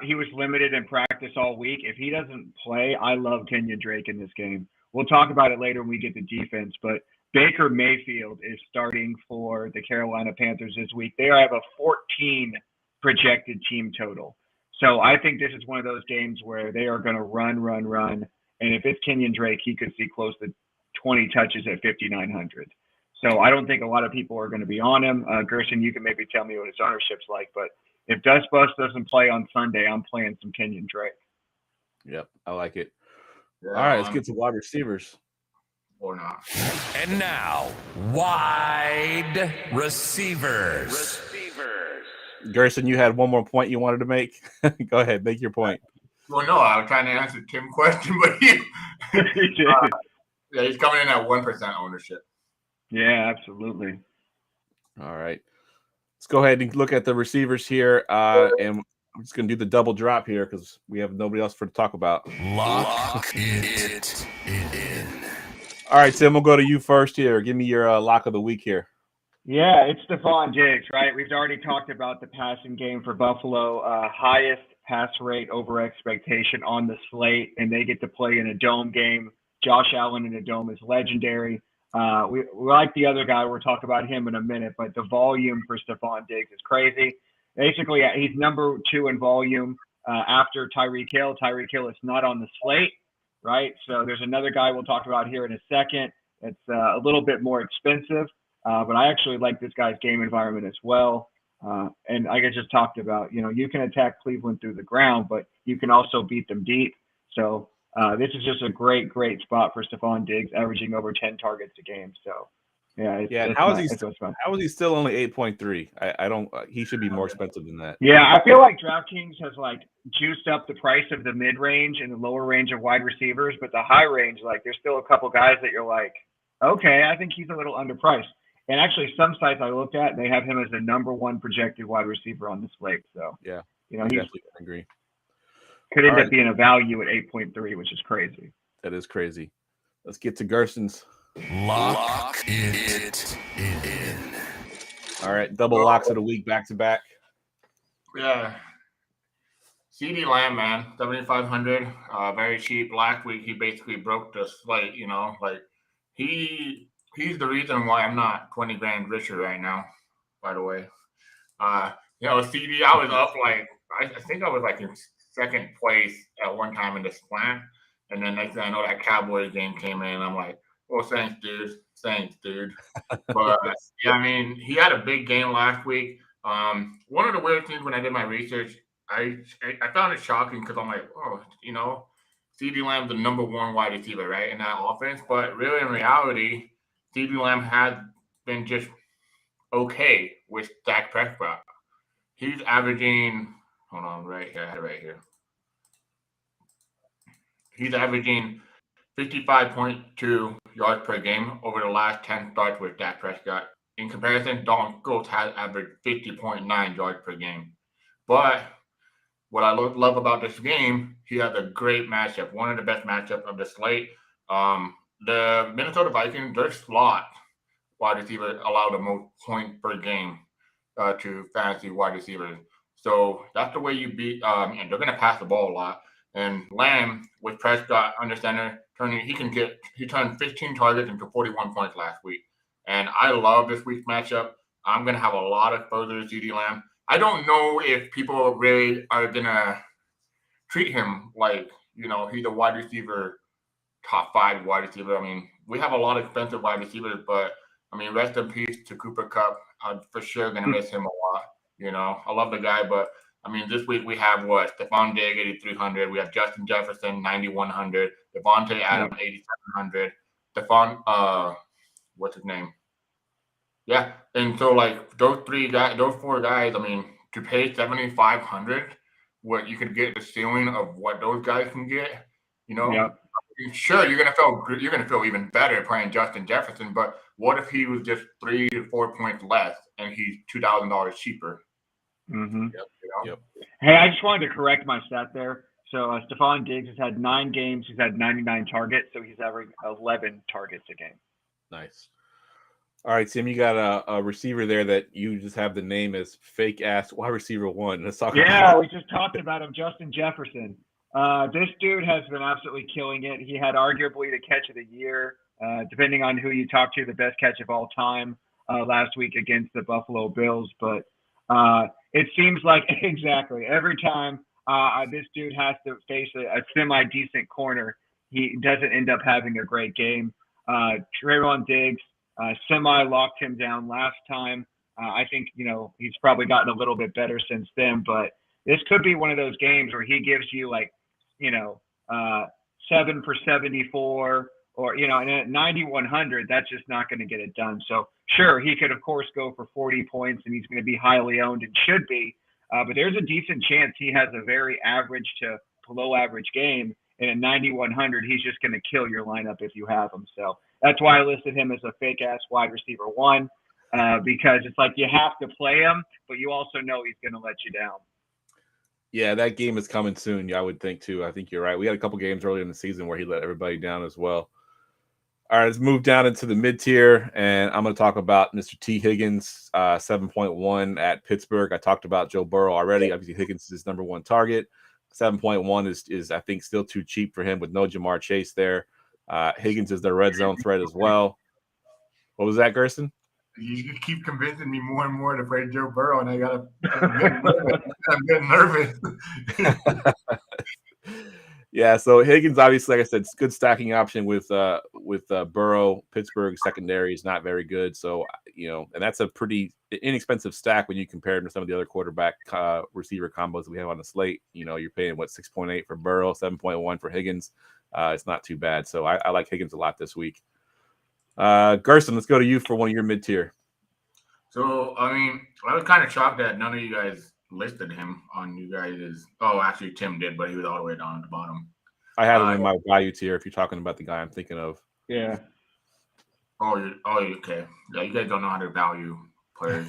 He was limited in practice all week. If he doesn't play, I love Kenyon Drake in this game. We'll talk about it later when we get to defense, but Baker Mayfield is starting for the Carolina Panthers this week. They have a 14 projected team total. So I think this is one of those games where they are going to run. And if it's Kenyon Drake, he could see close to 20 touches at 5,900. So I don't think a lot of people are going to be on him. Gerson, you can maybe tell me what his ownership's like. But if Dust Bus doesn't play on Sunday, I'm playing some Kenyon Drake. Yep, I like it. Yeah, All right, let's get to wide receivers. Or not. And now, wide receivers. Gerson, you had one more point you wanted to make. Go ahead, make your point. Well, no, I was trying to answer Tim's question, but yeah, he's coming in at 1% ownership. Yeah, absolutely. All right. Let's go ahead and look at the receivers here. And I'm just going to do the double drop here because we have nobody else to talk about. Lock it in. All right, Tim, we'll go to you first here. Give me your lock of the week here. Yeah, it's Stephon Diggs, right? We've already talked about the passing game for Buffalo. Highest pass rate over expectation on the slate, and they get to play in a dome game. Josh Allen in a dome is legendary. We like the other guy. We'll talk about him in a minute, but the volume for Stephon Diggs is crazy. Basically, he's number 2 in volume after Tyreek Hill. Tyreek Hill is not on the slate, right? So there's another guy we'll talk about here in a second. It's a little bit more expensive, but I actually like this guy's game environment as well. And like I just talked about, you can attack Cleveland through the ground, but you can also beat them deep. So this is just a great spot for Stephon Diggs, averaging over 10 targets a game. So, yeah. How is he still only 8.3? I don't. He should be more expensive than that. Yeah, I feel like DraftKings has juiced up the price of the mid range and the lower range of wide receivers, but the high range, there's still a couple guys that you're like, okay, I think he's a little underpriced. And actually, some sites I looked at, they have him as the number 1 projected wide receiver on the slate. So yeah, he definitely agree. Could end up being a value at 8.3, which is crazy. That is crazy. Let's get to Gerson's. Lock it in. All right, double locks of the week back to back. Yeah. CD Lamb, man, 7,500, very cheap. Last week he basically broke the slate. He's the reason why I'm not 20 grand richer right now. By the way, CD, I was up I think I was in second place at one time in this plan, and then next thing I know that Cowboys game came in. I'm like, well, thanks, dude. But yeah, I mean, he had a big game last week. One of the weird things when I did my research, I found it shocking because I'm like, CeeDee Lamb's the number 1 wide receiver, right, in that offense. But really, in reality, CeeDee Lamb had been just okay with Dak Prescott. He's averaging, hold on, right here. He's averaging 55.2 yards per game over the last 10 starts with Dak Prescott. In comparison, Dalton Schultz has averaged 50.9 yards per game. But what I love about this game, he has a great matchup, one of the best matchups of the slate. The Minnesota Vikings, their slot wide receiver allow the most points per game to fantasy wide receivers. So that's the way you beat, and they're going to pass the ball a lot. And Lamb with Prescott under center, he turned 15 targets into 41 points last week. And I love this week's matchup. I'm going to have a lot of exposure to CeeDee Lamb. I don't know if people really are going to treat him like, he's a wide receiver, top 5 wide receiver. I mean, we have a lot of expensive wide receivers, but I mean, rest in peace to Cooper Kupp. I'm for sure going to miss him a lot. I love the guy, but I mean, this week we have Stephon Diggs, 8,300. We have Justin Jefferson, 9,100. Devontae Adams, 8,700. What's his name? Yeah. And so those 4 guys, I mean, to pay 7,500, what you could get the ceiling of what those guys can get, Yeah. Sure, you're gonna feel even better playing Justin Jefferson, but what if he was just 3 to 4 points less and he's $2,000 cheaper? Mm-hmm. Yep. Hey, I just wanted to correct my stat there. So Stephon Diggs has had 9 games. He's had 99 targets, so he's averaging 11 targets a game. Nice. All right, Tim, you got a receiver there that you just have the name as fake ass wide receiver 1. Let's talk about we just talked about him, Justin Jefferson. This dude has been absolutely killing it. He had arguably the catch of the year depending on who you talk to, the best catch of all time last week against the Buffalo Bills. But it seems like exactly every time this dude has to face a semi-decent corner, he doesn't end up having a great game. Trayvon Diggs semi-locked him down last time. I think, he's probably gotten a little bit better since then, but this could be one of those games where he gives you 7 for 74 or, and at 9,100, that's just not going to get it done. So sure, he could of course go for 40 points and he's going to be highly owned and should be, but there's a decent chance he has a very average to below average game. And at 9,100, he's just going to kill your lineup if you have him. So that's why I listed him as a fake ass wide receiver 1. Because it's like you have to play him, but you also know he's going to let you down. Yeah, that game is coming soon. I would think too. I think you're right. We had a couple games earlier in the season where he let everybody down as well. All right, let's move down into the mid tier, and I'm going to talk about Mr. T. Higgins, 7.1 at Pittsburgh. I talked about Joe Burrow already. Obviously, Higgins is his number 1 target. 7.1 is I think still too cheap for him with no Jamar Chase there. Higgins is their red zone threat as well. What was that, Gerson? You keep convincing me more and more to play Joe Burrow, and I'm getting nervous. Yeah, so Higgins, obviously, like I said, it's a good stacking option with Burrow. Pittsburgh secondary is not very good, so and that's a pretty inexpensive stack when you compare him to some of the other quarterback receiver combos that we have on the slate. You're paying 6.8 for Burrow, 7.1 for Higgins. It's not too bad, so I like Higgins a lot this week. Gerson, let's go to you for one of your mid-tier. So, I was kind of shocked that none of you guys listed him on you guys'. Oh, actually, Tim did, but he was all the way down at the bottom. I have him in my value tier if you're talking about the guy I'm thinking of. Yeah. Oh, okay. Yeah, you guys don't know how to value players.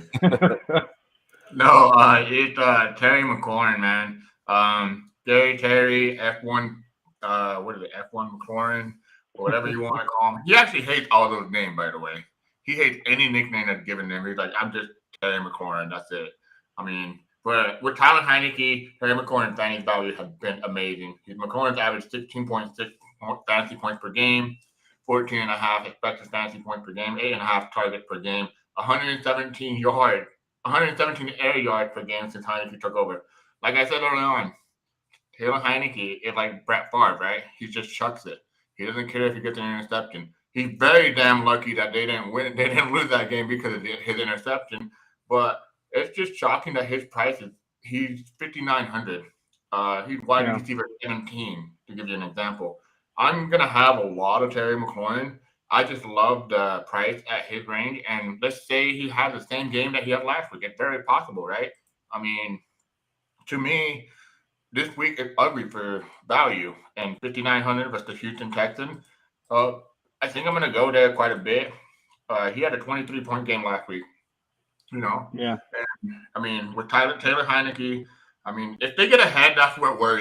No, it's Terry McLaurin, man. Terry, F1, what is it, F1 McLaurin? Or whatever you want to call him. He actually hates all those names, by the way. He hates any nickname that's given him. He's like, I'm just Terry McLaurin. That's it. But with Tyler Heineke, Terry McLaurin's fantasy value has been amazing. McLaurin's averaged 16.6 fantasy points per game, 14.5 expected fantasy points per game, 8.5 targets per game, 117 air yards per game since Heineke took over. Like I said earlier on, Taylor Heineke is like Brett Favre, right? He just chucks it. He doesn't care if he gets an interception. He's very damn lucky that they didn't win. They didn't lose that game because of his interception. But it's just shocking that his price he's 5,900. He's wide receiver 17, to give you an example. I'm gonna have a lot of Terry McLaurin. I just love the price at his range. And let's say he has the same game that he had last week. It's very possible, right? To me, this week is ugly for value, and 5,900 versus the Houston Texans. I think I'm going to go there quite a bit. He had a 23-point game last week. Yeah. And, with Taylor Heineke, if they get ahead, that's what worries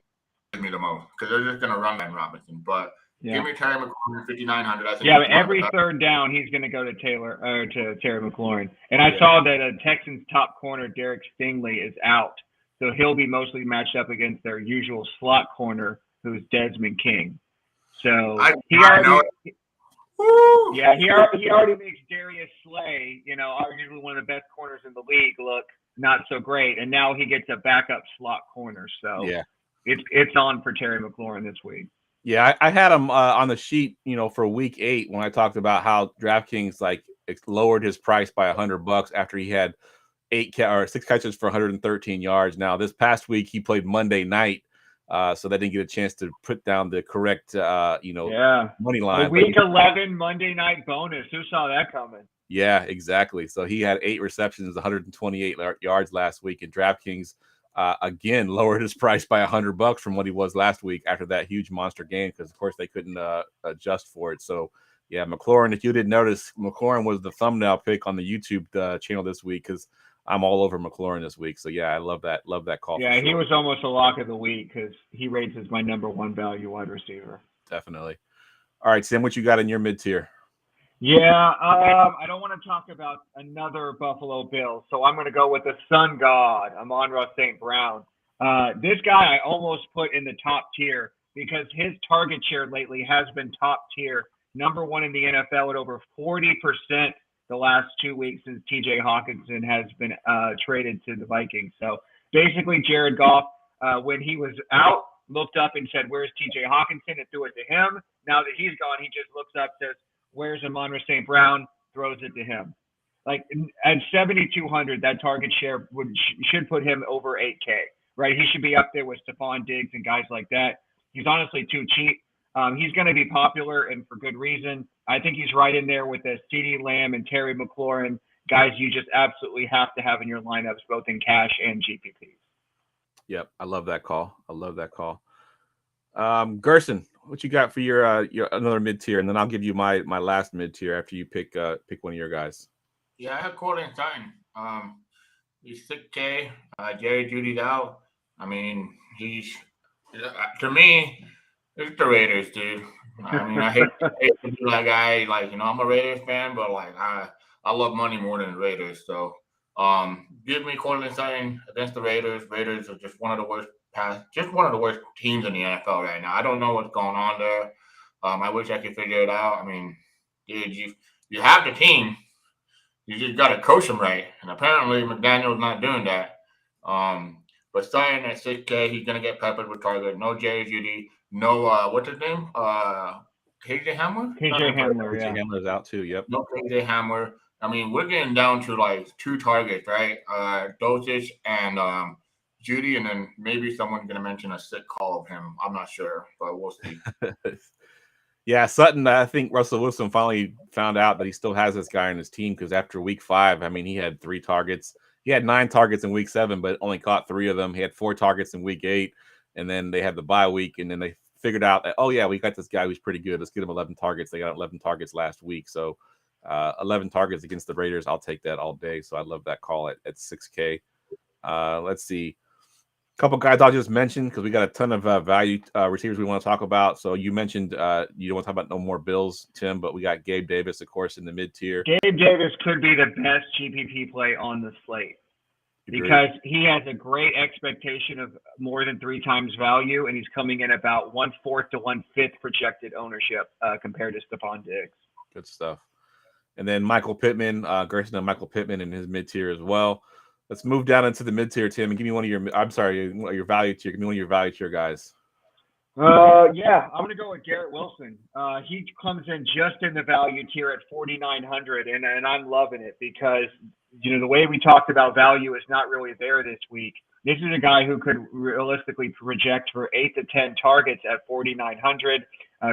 me the most because they're just going to run Ben Robinson. But give me Terry McLaurin 5,900. I think but every third down he's going to go to Terry McLaurin. And I saw that a Texans top corner Derek Stingley is out. So he'll be mostly matched up against their usual slot corner, who's Desmond King. So he already makes Darius Slay, arguably one of the best corners in the league, look not so great. And now he gets a backup slot corner. So it's on for Terry McLaurin this week. Yeah, I had him on the sheet, for week 8 when I talked about how DraftKings lowered his price by $100 after he had 6 catches for 113 yards. Now, this past week, he played Monday night, so they didn't get a chance to put down the correct, money line. The week 11 Monday night bonus. Who saw that coming? Yeah, exactly. So he had 8 receptions, 128 yards last week, and DraftKings again lowered his price by $100 from what he was last week after that huge monster game because, of course, they couldn't adjust for it. So, yeah, McLaurin, if you didn't notice, McLaurin was the thumbnail pick on the YouTube channel this week because I'm all over McLaurin this week. So, yeah, I love that call. Yeah, he was almost a lock of the week because he rates as my number 1 value wide receiver. Definitely. All right, Sam, what you got in your mid-tier? Yeah, I don't want to talk about another Buffalo Bill, so I'm going to go with the sun god, Amon-Ra St. Brown. This guy I almost put in the top tier because his target share lately has been top tier. number one in the NFL at over 40% the last 2 weeks since TJ Hawkinson has been traded to the Vikings. So basically, Jared Goff, when he was out, looked up and said, "Where's TJ Hawkinson?" and threw it to him. Now that he's gone, he just looks up, says, "Where's Amon-Ra St. Brown?" throws it to him. Like at 7,200, that target share should put him over 8K, right? He should be up there with Stephon Diggs and guys like that. He's honestly too cheap. He's going to be popular and for good reason. I think he's right in there with the CeeDee Lamb and Terry McLaurin, guys you just absolutely have to have in your lineups, both in cash and GPPs. Yep, I love that call. Gerson, what you got for your another mid tier, and then I'll give you my last mid tier after you pick one of your guys. Yeah, I have Cortland Sutton. He's 6K. Jerry Judy's out. I mean, he's to me, it's the Raiders, dude. I mean, I hate to be that guy. Like, I'm a Raiders fan, but like I love money more than the Raiders. So, give me Cortland Sutton against the Raiders. Raiders are just one of the worst teams in the NFL right now. I don't know what's going on there. I wish I could figure it out. I mean, dude, you have the team. You just got to coach them right. And apparently McDaniel's not doing that. But Sutton at 6K, he's going to get peppered with target. No Jerry Judy. No, what's his name? KJ Hamler? KJ Hamler, yeah. KJ Hamler's out too, yep. No KJ Hamler. I mean, we're getting down to like 2 targets, right? Dosage and Judy, and then maybe someone's going to mention a sick call of him. I'm not sure, but we'll see. Yeah, Sutton, I think Russell Wilson finally found out that he still has this guy on his team because after week 5, I mean, he had 3 targets. He had 9 targets in week 7, but only caught 3 of them. He had 4 targets in week 8, and then they had the bye week, and then they figured out that, oh, yeah, we got this guy who's pretty good. Let's get him 11 targets. They got 11 targets last week. So 11 targets against the Raiders, I'll take that all day. So I love that call at 6K. Let's see. Couple guys I'll just mention because we got a ton of value receivers we want to talk about. So you mentioned you don't want to talk about no more Bills, Tim, but we got Gabe Davis, of course, in the mid tier. Gabe Davis could be the best GPP play on the slate because he has a great expectation of more than 3 times value, and he's coming in about 1/4 to 1/5 projected ownership compared to Stephon Diggs. Good stuff. And then Michael Pittman, Gerson and Michael Pittman in his mid tier as well. Let's move down into the mid tier, Tim, and give me one of your. I'm sorry, your value tier. Give me one of your value tier guys. Yeah, I'm gonna go with Garrett Wilson. He comes in just in the value tier at 4,900, and I'm loving it because the way we talked about value is not really there this week. This is a guy who could realistically project for 8 to 10 targets at 4,900.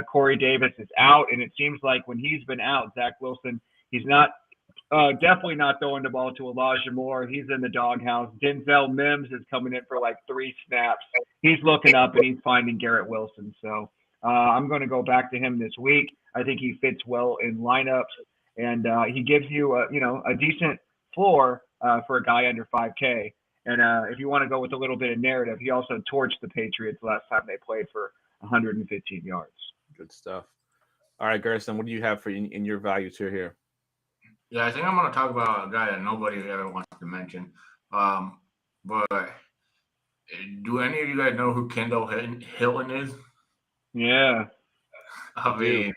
Corey Davis is out, and it seems like when he's been out, Zach Wilson, he's not. Definitely not throwing the ball to Elijah Moore. He's in the doghouse. Denzel Mims is coming in for like 3 snaps. He's looking up and he's finding Garrett Wilson. So I'm going to go back to him this week. I think he fits well in lineups, and he gives you a decent floor for a guy under 5K. And if you want to go with a little bit of narrative, he also torched the Patriots last time they played for 115 yards. Good stuff. All right, Gerson, what do you have for in your value tier here? Yeah, I think I'm going to talk about a guy that nobody ever wants to mention. But do any of you guys know who Kendall Hilton is? Yeah. I mean,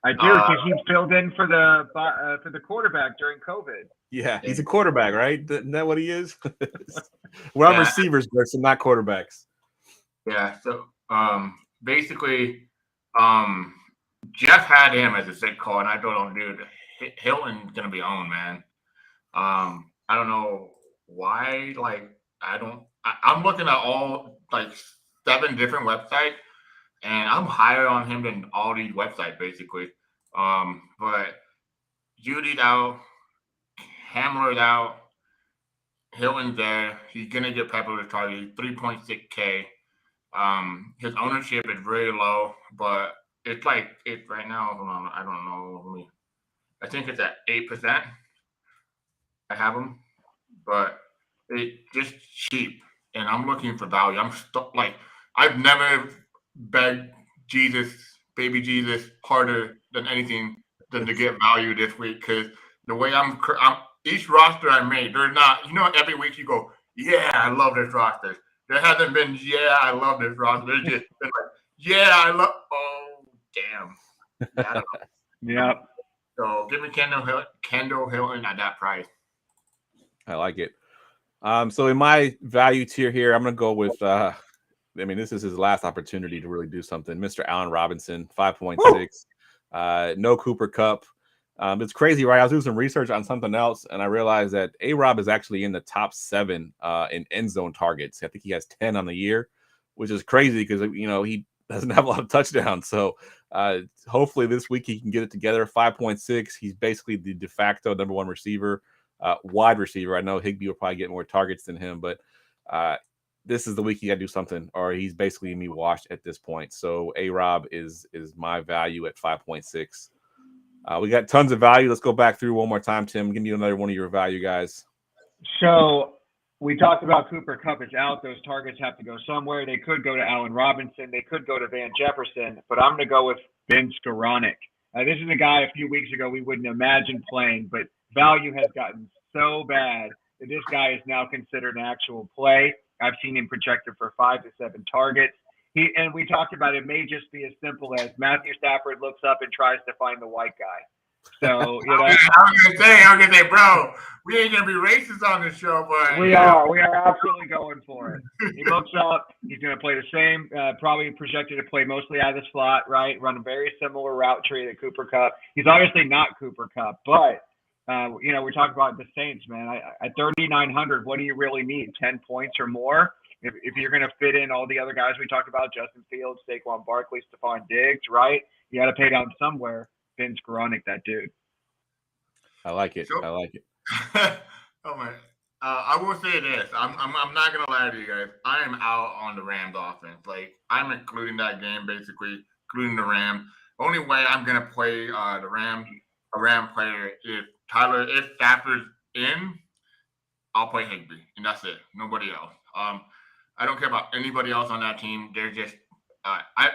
I do, because he filled in for the quarterback during COVID. Yeah, he's a quarterback, right? Isn't that what he is? We're on receivers, Gerson, not quarterbacks. Yeah, so basically, Jeff had him as a sick call, and I told him, dude, Hilton's gonna be owned, man. I don't know why. Like, I'm looking at all like 7 different websites, and I'm higher on him than all these websites, basically. But Judy's out, Hamler's out, Hilton's there. He's gonna get peppered with target. 3.6K. His ownership is very low, but it's like right now. Hold on, I don't know. I think it's at 8%. I have them, but it's just cheap, and I'm looking for value. I've never begged baby Jesus, harder than anything than to get value this week, because the way I'm each roster I made, there's not, every week you go, yeah, I love this roster. There hasn't been, yeah, I love this roster. There's just been like, yeah, oh, damn. Yeah, I don't know. Yep. So give me Kendall Hilton at that price. I like it. So in my value tier here, I'm going to go with, this is his last opportunity to really do something. Mr. Allen Robinson, 5.6. No Cooper Kupp. It's crazy, right? I was doing some research on something else, and I realized that A-Rob is actually in the top 7 in end zone targets. I think he has 10 on the year, which is crazy because, he doesn't have a lot of touchdowns. So hopefully this week he can get it together. 5.6. He's basically the de facto number 1 receiver. Wide receiver. I know Higbee will probably get more targets than him, but this is the week he got to do something, or he's basically me washed at this point. So A-Rob is my value at 5.6. We got tons of value. Let's go back through one more time, Tim. Give me another one of your value guys. So we talked about Cooper Kupp is out. Those targets have to go somewhere. They could go to Allen Robinson. They could go to Van Jefferson, but I'm going to go with Ben Skoranek. This is a guy a few weeks ago we wouldn't imagine playing, but value has gotten so bad that this guy is now considered an actual play. I've seen him projected for 5 to 7 targets. And we talked about it may just be as simple as Matthew Stafford looks up and tries to find the white guy. So, I was gonna say, bro, we ain't gonna be racist on this show, but we are absolutely going for it. He looks up, he's gonna play the same, probably projected to play mostly out of the slot, right? Run a very similar route tree to Cooper Kupp. He's obviously not Cooper Kupp, but we're talking about the Saints, man. At 3,900, what do you really need? 10 points or more? If you're going to fit in all the other guys we talked about, Justin Fields, Saquon Barkley, Stephon Diggs, right? You got to pay down somewhere. Ben Skoranek, that dude. I like it. So, I like it. Oh my! I will say this. I'm not gonna lie to you guys. I am out on the Rams offense. Like I'm including that game basically, including the Rams. Only way I'm gonna play a Ram player if Stafford's in, I'll play Higbee, and that's it. Nobody else. I don't care about anybody else on that team. There's just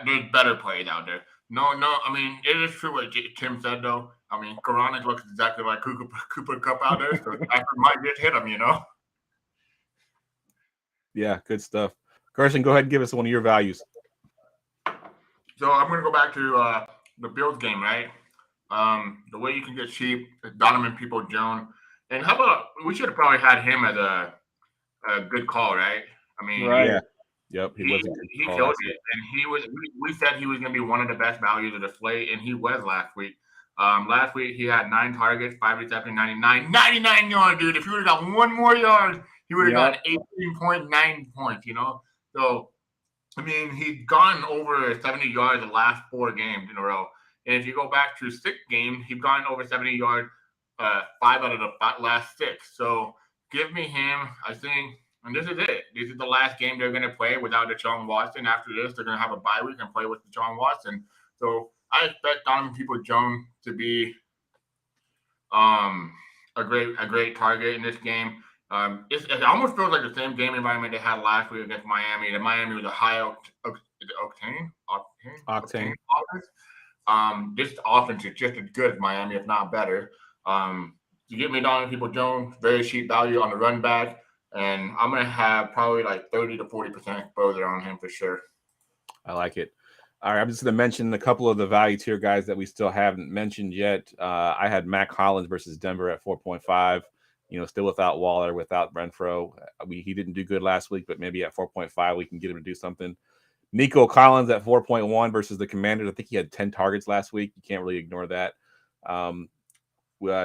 there's better plays out there. No. I mean, it is true what Tim said though. I mean, Skoranek looks exactly like Cooper Kupp out there, so Stafford might just hit him. Yeah, good stuff. Gerson, go ahead and give us one of your values. So I'm going to go back to the Bills game, right? The way you can get cheap is Donovan Peoples-Jones. And how about we should have probably had him as a good call, right? I mean, right. Yeah. Yep, he killed it, and we said he was going to be one of the best values of the slate, and he was last week. Last week he had 9 targets, 5 receptions, 99 yards, dude. If he would have got one more yard, he would have gotten 18.9 points. So I mean, he's gone over 70 yards the last 4 games in a row, and if you go back to 6 games, he's gone over 70 yards 5 out of the last 6. So give me him, I think. And this is it. This is the last game they're going to play without Deshaun Watson. After this, they're going to have a bye week and play with Deshaun Watson. So I expect Donovan Peoples-Jones to be a great target in this game. It almost feels like the same game environment they had last week against Miami. The Miami was a high octane offense. This offense is just as good as Miami, if not better. You get me Donovan Peoples-Jones, very cheap value on the run back. And I'm going to have probably like 30 to 40% exposure on him for sure. I like it. All right, I'm just going to mention a couple of the value tier guys that we still haven't mentioned yet. I had Mac Hollins versus Denver at 4.5. Still without Waller, without Renfro. He didn't do good last week, but maybe at 4.5 we can get him to do something. Nico Collins at 4.1 versus the Commanders. I think he had 10 targets last week. You can't really ignore that.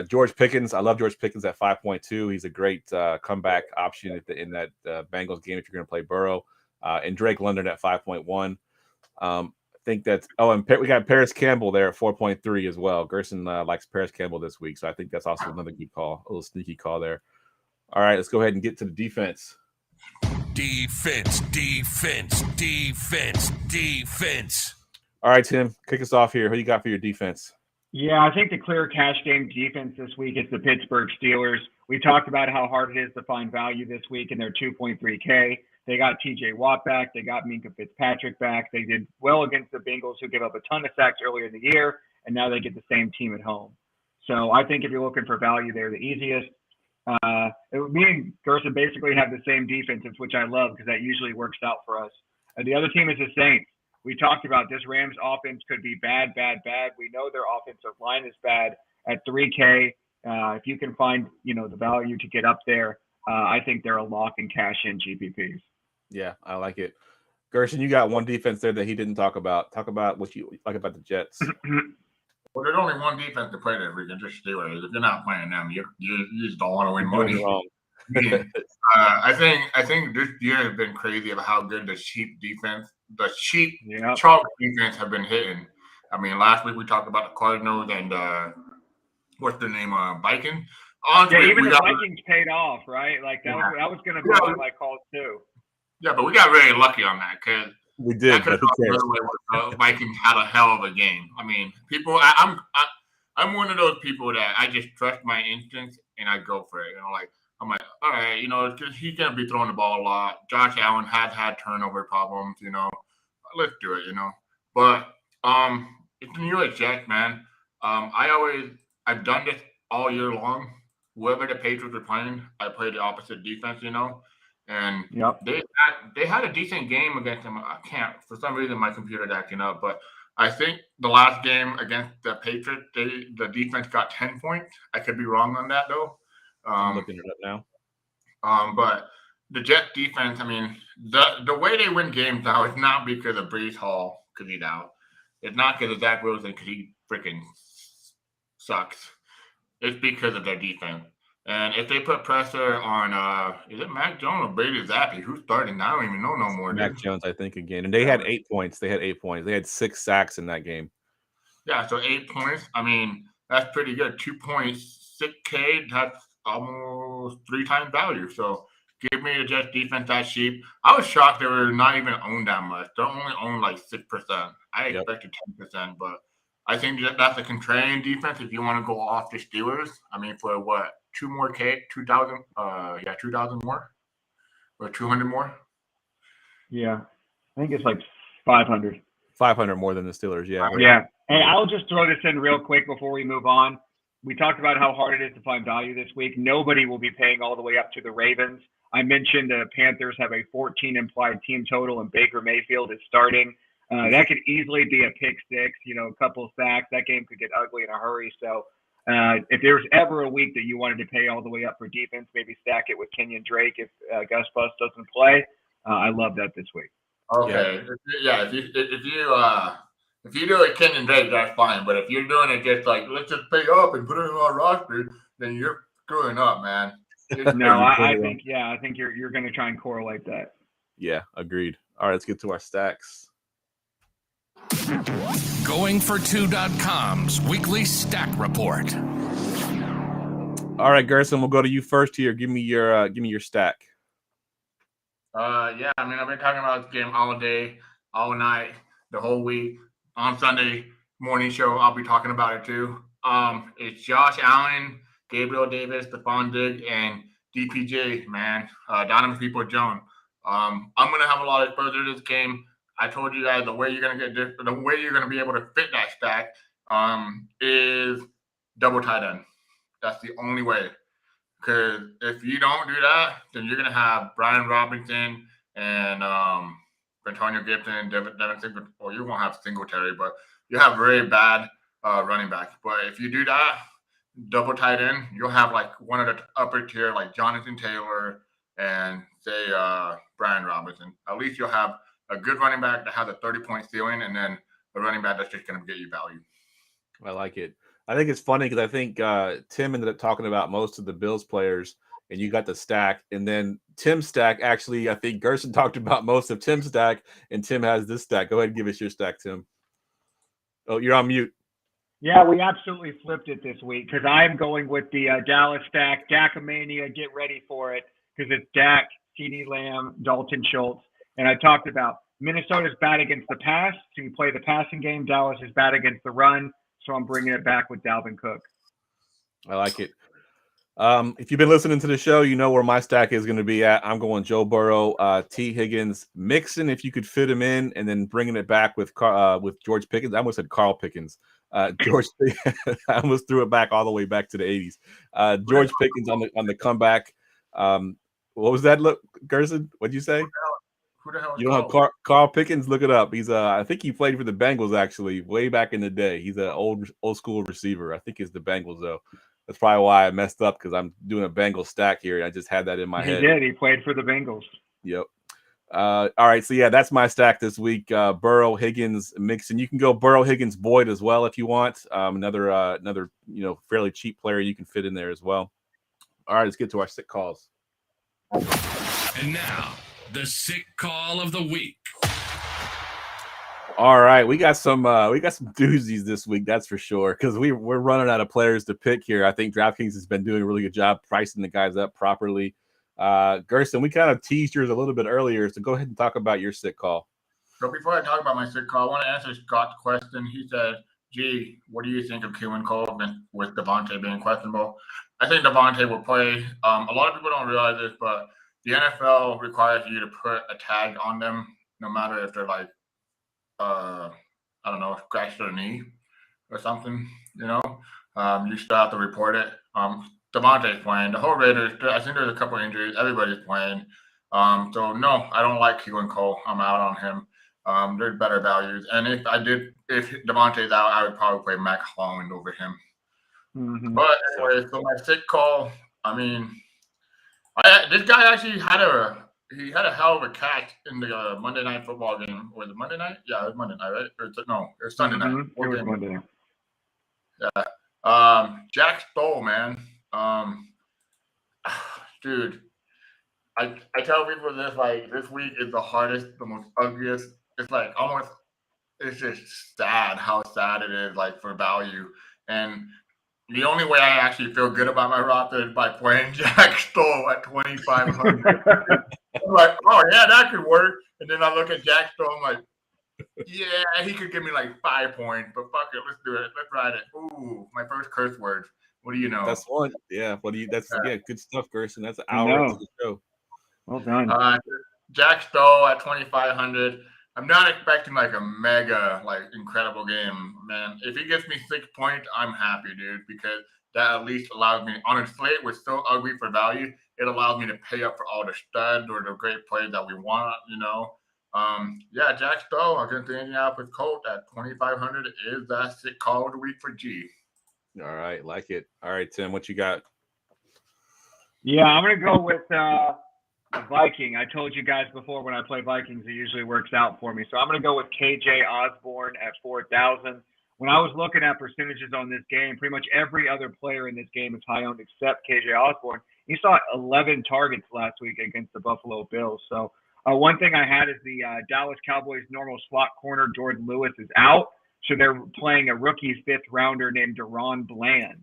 George Pickens. I love George Pickens at 5.2. He's a great comeback option in that Bengals game if you're going to play Burrow. And Drake London at 5.1. I think that's and we got Paris Campbell there at 4.3 as well. Gerson likes Paris Campbell this week, so I think that's also another good call, a little sneaky call there. All right, let's go ahead and get to the defense. Defense. All right, Tim, kick us off here. Who you got for your defense? Yeah, I think the clear cash game defense this week is the Pittsburgh Steelers. We talked about how hard it is to find value this week, and they're 2.3K. They got TJ Watt back. They got Minka Fitzpatrick back. They did well against the Bengals, who gave up a ton of sacks earlier in the year, and now they get the same team at home. So I think if you're looking for value, they're the easiest. Me and Gerson basically have the same defenses, which I love because that usually works out for us. The other team is the Saints. we talked about this Rams offense could be bad. We know their offensive line is bad at 3K. If you can find, the value to get up there, I think they're a lock and cash in GPPs. Yeah, I like it. Gerson, you got one defense there that he didn't talk about. Talk about what you like about the Jets. Well, there's only one defense to play this week, and just Steelers. If you're not playing them, you just don't want to win money. Wrong. I think this year has been crazy about how good the cheap chalk defense have been hitting. I mean, last week we talked about the Cardinals and what's their name, Vikings. Honestly, even the Vikings paid off, right? Like that was going to be one of my calls too. Yeah, but we got very lucky on that because we did. But the Vikings had a hell of a game. I mean, I'm one of those people that I just trust my instincts and I go for it. I'm like, all right, he's gonna be throwing the ball a lot. Josh Allen has had turnover problems, let's do it, But it's the New York Jets, man. I've done this all year long. Whoever the Patriots are playing, I play the opposite defense, And they had a decent game against them. I can't, for some reason, my computer's acting up. But I think the last game against the Patriots, the defense got 10 points. I could be wrong on that, though. I'm looking it up now. But the Jets defense, I mean, the way they win games now is not because of Breece Hall because he's out. It's not because of Zach Wilson because he freaking sucks. It's because of their defense. And if they put pressure on, is it Mac Jones or Bailey Zappi? Who's starting? I don't even know no more. Mac Jones, I think, again. And they had 8 points. They had 6 sacks in that game. Yeah, so 8 points. I mean, that's pretty good. 2 points, 6K. That's almost 3 times value. So give me the Jets defense that cheap. I was shocked they were not even owned that much. They're only owned like 6%. I expected 10%, but I think that's a contrarian defense if you want to go off the Steelers. I mean, for what? 2 more K, 2,000, 2,000 more or 200 more. Yeah, I think it's like 500. 500 more than the Steelers. Yeah. Yeah. And I'll just throw this in real quick before we move on. We talked about how hard it is to find value this week. Nobody will be paying all the way up to the Ravens. I mentioned the Panthers have a 14 implied team total and Baker Mayfield is starting. That could easily be a pick six, a couple of sacks. That game could get ugly in a hurry. So if there's ever a week that you wanted to pay all the way up for defense, maybe stack it with Kenyon Drake if Gus Bus doesn't play. I love that this week. Okay, yeah. If you do it Kenyon Drake, that's fine. But if you're doing it just like let's just pay up and put it in our roster, then you're screwing up, man. No, I think you're going to try and correlate that. Yeah, agreed. All right, let's get to our stacks. Going4two.com's weekly stack report. All right, Gerson, we'll go to you first here. Give me your stack. Yeah, I mean, I've been talking about this game all day, all night, the whole week. On Sunday morning show, I'll be talking about it too. It's Josh Allen, Gabriel Davis, Stephon Diggs, and DPJ, man. Donovan Peoples-Jones. I'm gonna have a lot of exposure to this game. I told you guys the way you're gonna be able to fit that stack is double tight end. That's the only way. Because if you don't do that, then you're gonna have Brian Robinson and Antonio Gibson, Devin Singletary. Well, you won't have Singletary, but you have very bad running backs. But if you do that, double tight end, you'll have like one of the upper tier, like Jonathan Taylor and say Brian Robinson. At least you'll have a good running back that has a 30-point ceiling, and then a running back that's just going to get you value. I like it. I think it's funny because I think Tim ended up talking about most of the Bills players, and you got the stack. And then Tim's stack, actually, I think Gerson talked about most of Tim's stack, and Tim has this stack. Go ahead and give us your stack, Tim. Oh, you're on mute. Yeah, we absolutely flipped it this week because I'm going with the Dallas stack. Dak-a-mania, get ready for it because it's Dak, CeeDee Lamb, Dalton Schultz. And I talked about Minnesota's bad against the pass, so you play the passing game. Dallas is bad against the run, so I'm bringing it back with Dalvin Cook. I like it. If you've been listening to the show, you know where my stack is going to be at. I'm going Joe Burrow, T. Higgins, Mixon if you could fit him in, and then bringing it back with George Pickens. I almost said Carl Pickens. George, I almost threw it back all the way back to the 80s. George Pickens on the comeback. What was that? Look, Gerson, what'd you say? Who the hell is You don't have Carl Pickens? Look it up. He's I think he played for the Bengals actually way back in the day. He's an old school receiver. I think it's the Bengals though. That's probably why I messed up because I'm doing a Bengals stack here. And I just had that in my head. He did. He played for the Bengals. Yep. All right. So yeah, that's my stack this week. Burrow, Higgins, Mixon. You can go Burrow, Higgins, Boyd as well if you want. Another fairly cheap player you can fit in there as well. All right, let's get to our sick calls. And now, the sick call of the week. All right, we got some doozies this week, that's for sure. Because we're running out of players to pick here. I think DraftKings has been doing a really good job pricing the guys up properly. Gerson, we kind of teased yours a little bit earlier, so go ahead and talk about your sick call. So before I talk about my sick call, I want to answer Scott's question. He said, "Gee, what do you think of Keelan Cole with Devontae being questionable?" I think Devontae will play. A lot of people don't realize this, but the NFL requires you to put a tag on them, no matter if they're like, I don't know, scratch their knee or something. You still have to report it. Devontae's playing. The whole Raiders, I think there's a couple of injuries. Everybody's playing. So no, I don't like Keelan Cole. I'm out on him. There's better values. And if Devontae's out, I would probably play Mac Holland over him. Mm-hmm. But anyway, so my sick call, I mean, this guy actually had a hell of a catch in the Monday Night Football game. Was it Monday night? Yeah, it was Monday night, right? It was Sunday night. It was Monday night. Yeah. Jack Stoll, man. Dude, I tell people this, like, this week is the hardest, the most ugliest. It's like almost, it's just sad how sad it is, like, for value. And the only way I actually feel good about my roster is by playing Jack Stoll at 2,500. I'm like, oh yeah, that could work. And then I look at Jack Stoll, I'm like, yeah, he could give me like 5 points, but fuck it, let's do it. Let's ride it. Ooh, my first curse word. What do you know? That's one. Yeah. Good stuff, Gerson. That's an hour into the show. Well done. Jack Stoll at 2,500. I'm not expecting like a mega, like, incredible game, man. If he gets me 6 points, I'm happy, dude, because that at least allows me, on a slate was so ugly for value, it allows me to pay up for all the studs or the great plays that we want, Yeah, Jack Stoll against the Indianapolis Colts at 2,500 is that sick call of the week for G. All right, like it. All right, Tim, what you got? Yeah, I'm going to go with Viking. I told you guys before when I play Vikings, it usually works out for me. So I'm going to go with KJ Osborne at 4,000. When I was looking at percentages on this game, pretty much every other player in this game is high owned except KJ Osborne. He saw 11 targets last week against the Buffalo Bills. So one thing I had is the Dallas Cowboys normal slot corner, Jordan Lewis, is out. So they're playing a rookie 5th rounder named Deron Bland.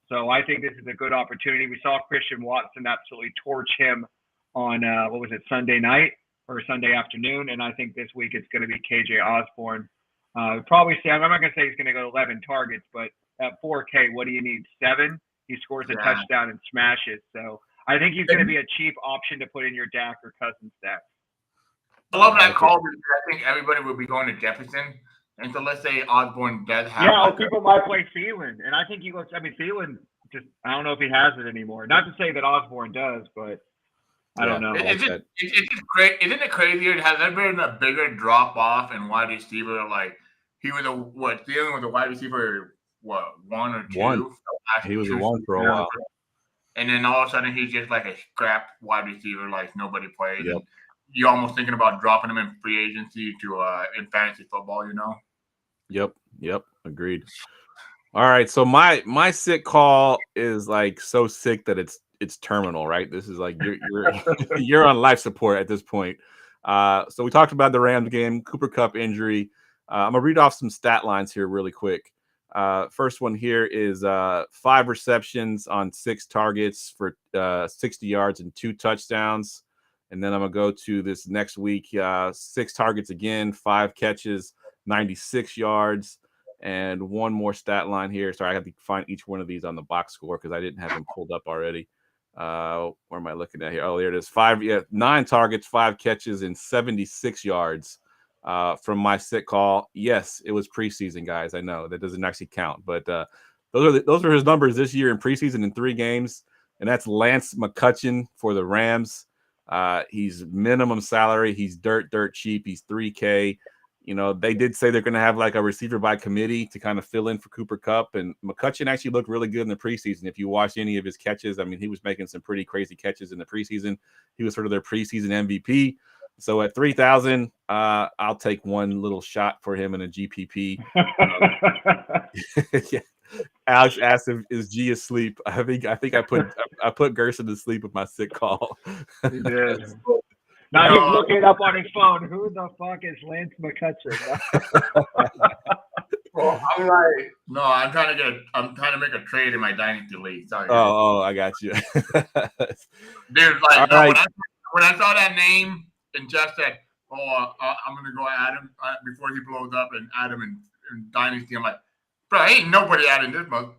So I think this is a good opportunity. We saw Christian Watson absolutely torch him on, Sunday night or Sunday afternoon. And I think this week it's going to be KJ Osborne. Probably say, I'm not going to say he's going to go 11 targets, but at 4K, what do you need? 7? He scores a touchdown and smashes. So I think he's going to be a cheap option to put in your Dak or Cousins stack. I love that call because I think everybody will be going to Jefferson. And so let's say Osborne does have. Yeah, people might play Thielen. And I think Thielen just, I don't know if he has it anymore. Not to say that Osborne does, but I don't know. It's just crazy. Isn't it crazier? Has there been a bigger drop off in wide receiver? Like, he was Thielen was a wide receiver, 1 or 2? 1. He was a 1 for a while. And then all of a sudden he's just like a scrap wide receiver, like nobody played. Yep. You're almost thinking about dropping him in free agency to in fantasy football, Yep. Agreed. All right. So my sick call is like so sick that it's terminal, right? This is like you're on life support at this point. So we talked about the Rams game, Cooper Kupp injury. I'm gonna read off some stat lines here really quick. First one here is 5 receptions on 6 targets for 60 yards and 2 touchdowns. And then I'm going to go to this next week, 6 targets again, 5 catches, 96 yards, and one more stat line here. Sorry, I have to find each one of these on the box score because I didn't have them pulled up already. Where am I looking at here? Oh, there it is. 9 targets, 5 catches, and 76 yards from my sick call. Yes, it was preseason, guys. I know that doesn't actually count, but those are his numbers this year in preseason in 3 games, and that's Lance McCutcheon for the Rams. He's minimum salary. He's dirt cheap. He's $3K. You know, they did say they're going to have like a receiver by committee to kind of fill in for Cooper Kupp. And McCutcheon actually looked really good in the preseason. If you watch any of his catches, I mean, he was making some pretty crazy catches in the preseason. He was sort of their preseason MVP. So at 3,000, I'll take one little shot for him in a GPP. Yeah. Alex asked if is G asleep. I think I put Gerson to sleep with my sick call. He did. Now he's looking up on his phone. Who the fuck is Lance McCutcheon? Well, I'm like, no, I'm trying to make a trade in my dynasty league. Sorry. Oh, I got you. Dude, like, right. when I saw that name and Jeff said, I'm gonna go add him before he blows up and add him in dynasty. I'm like, bro, ain't nobody adding this month.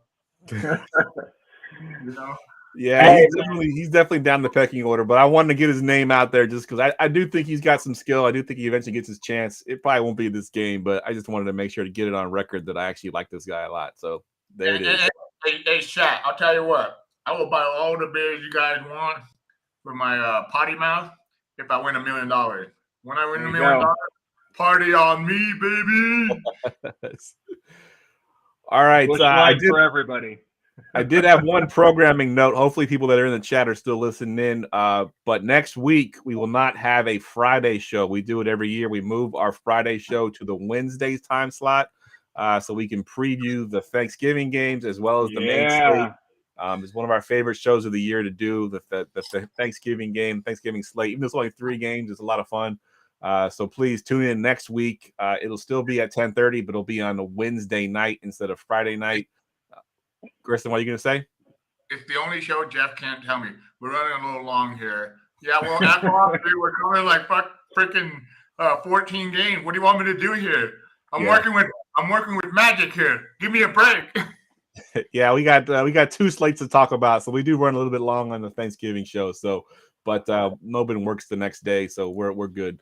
You know. Yeah, he's definitely down the pecking order, but I wanted to get his name out there just because I do think he's got some skill. I do think he eventually gets his chance. It probably won't be this game, but I just wanted to make sure to get it on record that I actually like this guy a lot. So there it is. Hey, Shaq, I'll tell you what. I will buy all the beers you guys want for my potty mouth if I win $1 million. When I win $1 million, party on me, baby. All right. For everybody. I did have one programming note. Hopefully people that are in the chat are still listening in. But next week, we will not have a Friday show. We do it every year. We move our Friday show to the Wednesday's time slot so we can preview the Thanksgiving games as well as the main slate. It's one of our favorite shows of the year to do, the Thanksgiving game, Thanksgiving slate. Even though it's only 3 games, it's a lot of fun. So please tune in next week. It'll still be at 10:30, but it'll be on a Wednesday night instead of Friday night. Gerson, what are you going to say? It's the only show Jeff can't tell me. We're running a little long here. Yeah, well, after all, we're going like freaking 14 games. What do you want me to do here? I'm working with magic here. Give me a break. Yeah, we got 2 slates to talk about, so we do run a little bit long on the Thanksgiving show. So, but nobody works the next day, so we're good.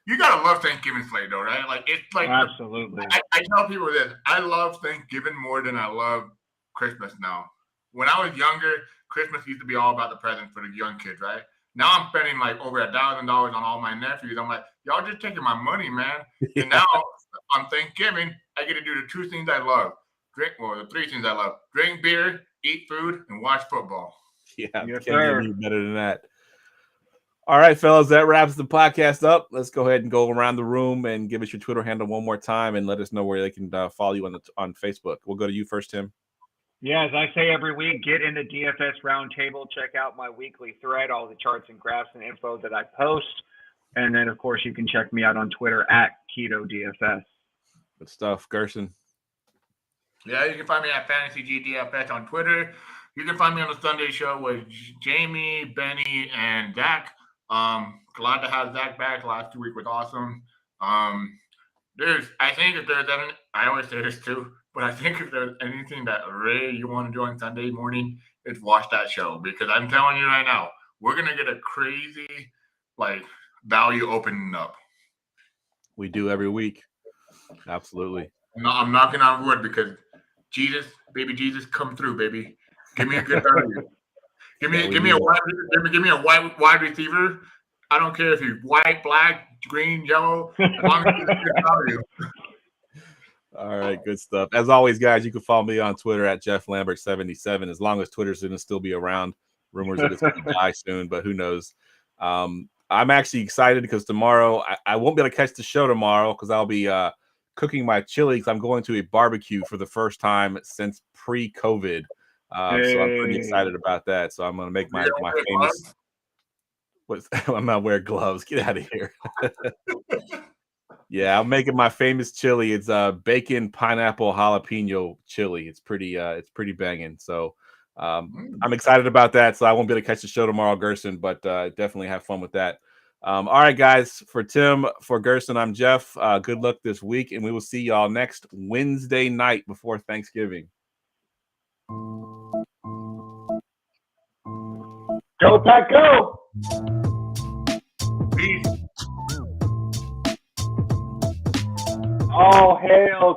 You gotta love Thanksgiving slate, though, right? Like it's like absolutely. I tell people this. I love Thanksgiving more than I love Christmas now. When I was younger, Christmas used to be all about the presents for the young kids, right? Now I'm spending like over $1,000 on all my nephews. I'm like, y'all just taking my money, man. Yeah. And now on Thanksgiving, I get to do the 2 things I love. The 3 things I love. Drink beer, eat food, and watch football. Yeah, yes, can't get better than that. All right, fellas, that wraps the podcast up. Let's go ahead and go around the room and give us your Twitter handle one more time and let us know where they can follow you on Facebook. We'll go to you first, Tim. Yeah, as I say every week, get in the DFS Roundtable. Check out my weekly thread, all the charts and graphs and info that I post. And then, of course, you can check me out on Twitter at KetoDFS. Good stuff. Gerson. Yeah, you can find me at FantasyGDFS on Twitter. You can find me on the Sunday show with Jamie, Benny, and Zach. Glad to have Zach back. Last 2 weeks was awesome. I think if there's any, I always say this too, but I think if there's anything that really you want to do on Sunday morning, it's watch that show, because I'm telling you right now, we're going to get a crazy value opening up. We do every week. Absolutely. No, I'm knocking on wood because baby Jesus, come through, baby. Give me a good value. Give me a wide receiver. I don't care if he's white, black, green, yellow, as long as he's a good value. All right, good stuff. As always, guys, you can follow me on Twitter at JeffLambert77, as long as Twitter's going to still be around. Rumors that it's going to die soon, but who knows? I'm actually excited because tomorrow I won't be able to catch the show tomorrow because I'll be cooking my chili because I'm going to a barbecue for the first time since pre-COVID. So I'm pretty excited about that. So I'm going to make my famous. I'm not wearing gloves. Get out of here. Yeah, I'm making my famous chili. It's bacon, pineapple, jalapeno chili. It's pretty banging. So I'm excited about that. So I won't be able to catch the show tomorrow, Gerson, but definitely have fun with that. All right, guys. For Tim, for Gerson, I'm Jeff. Good luck this week, and we will see y'all next Wednesday night before Thanksgiving. Go Pack, go! Peace. All hail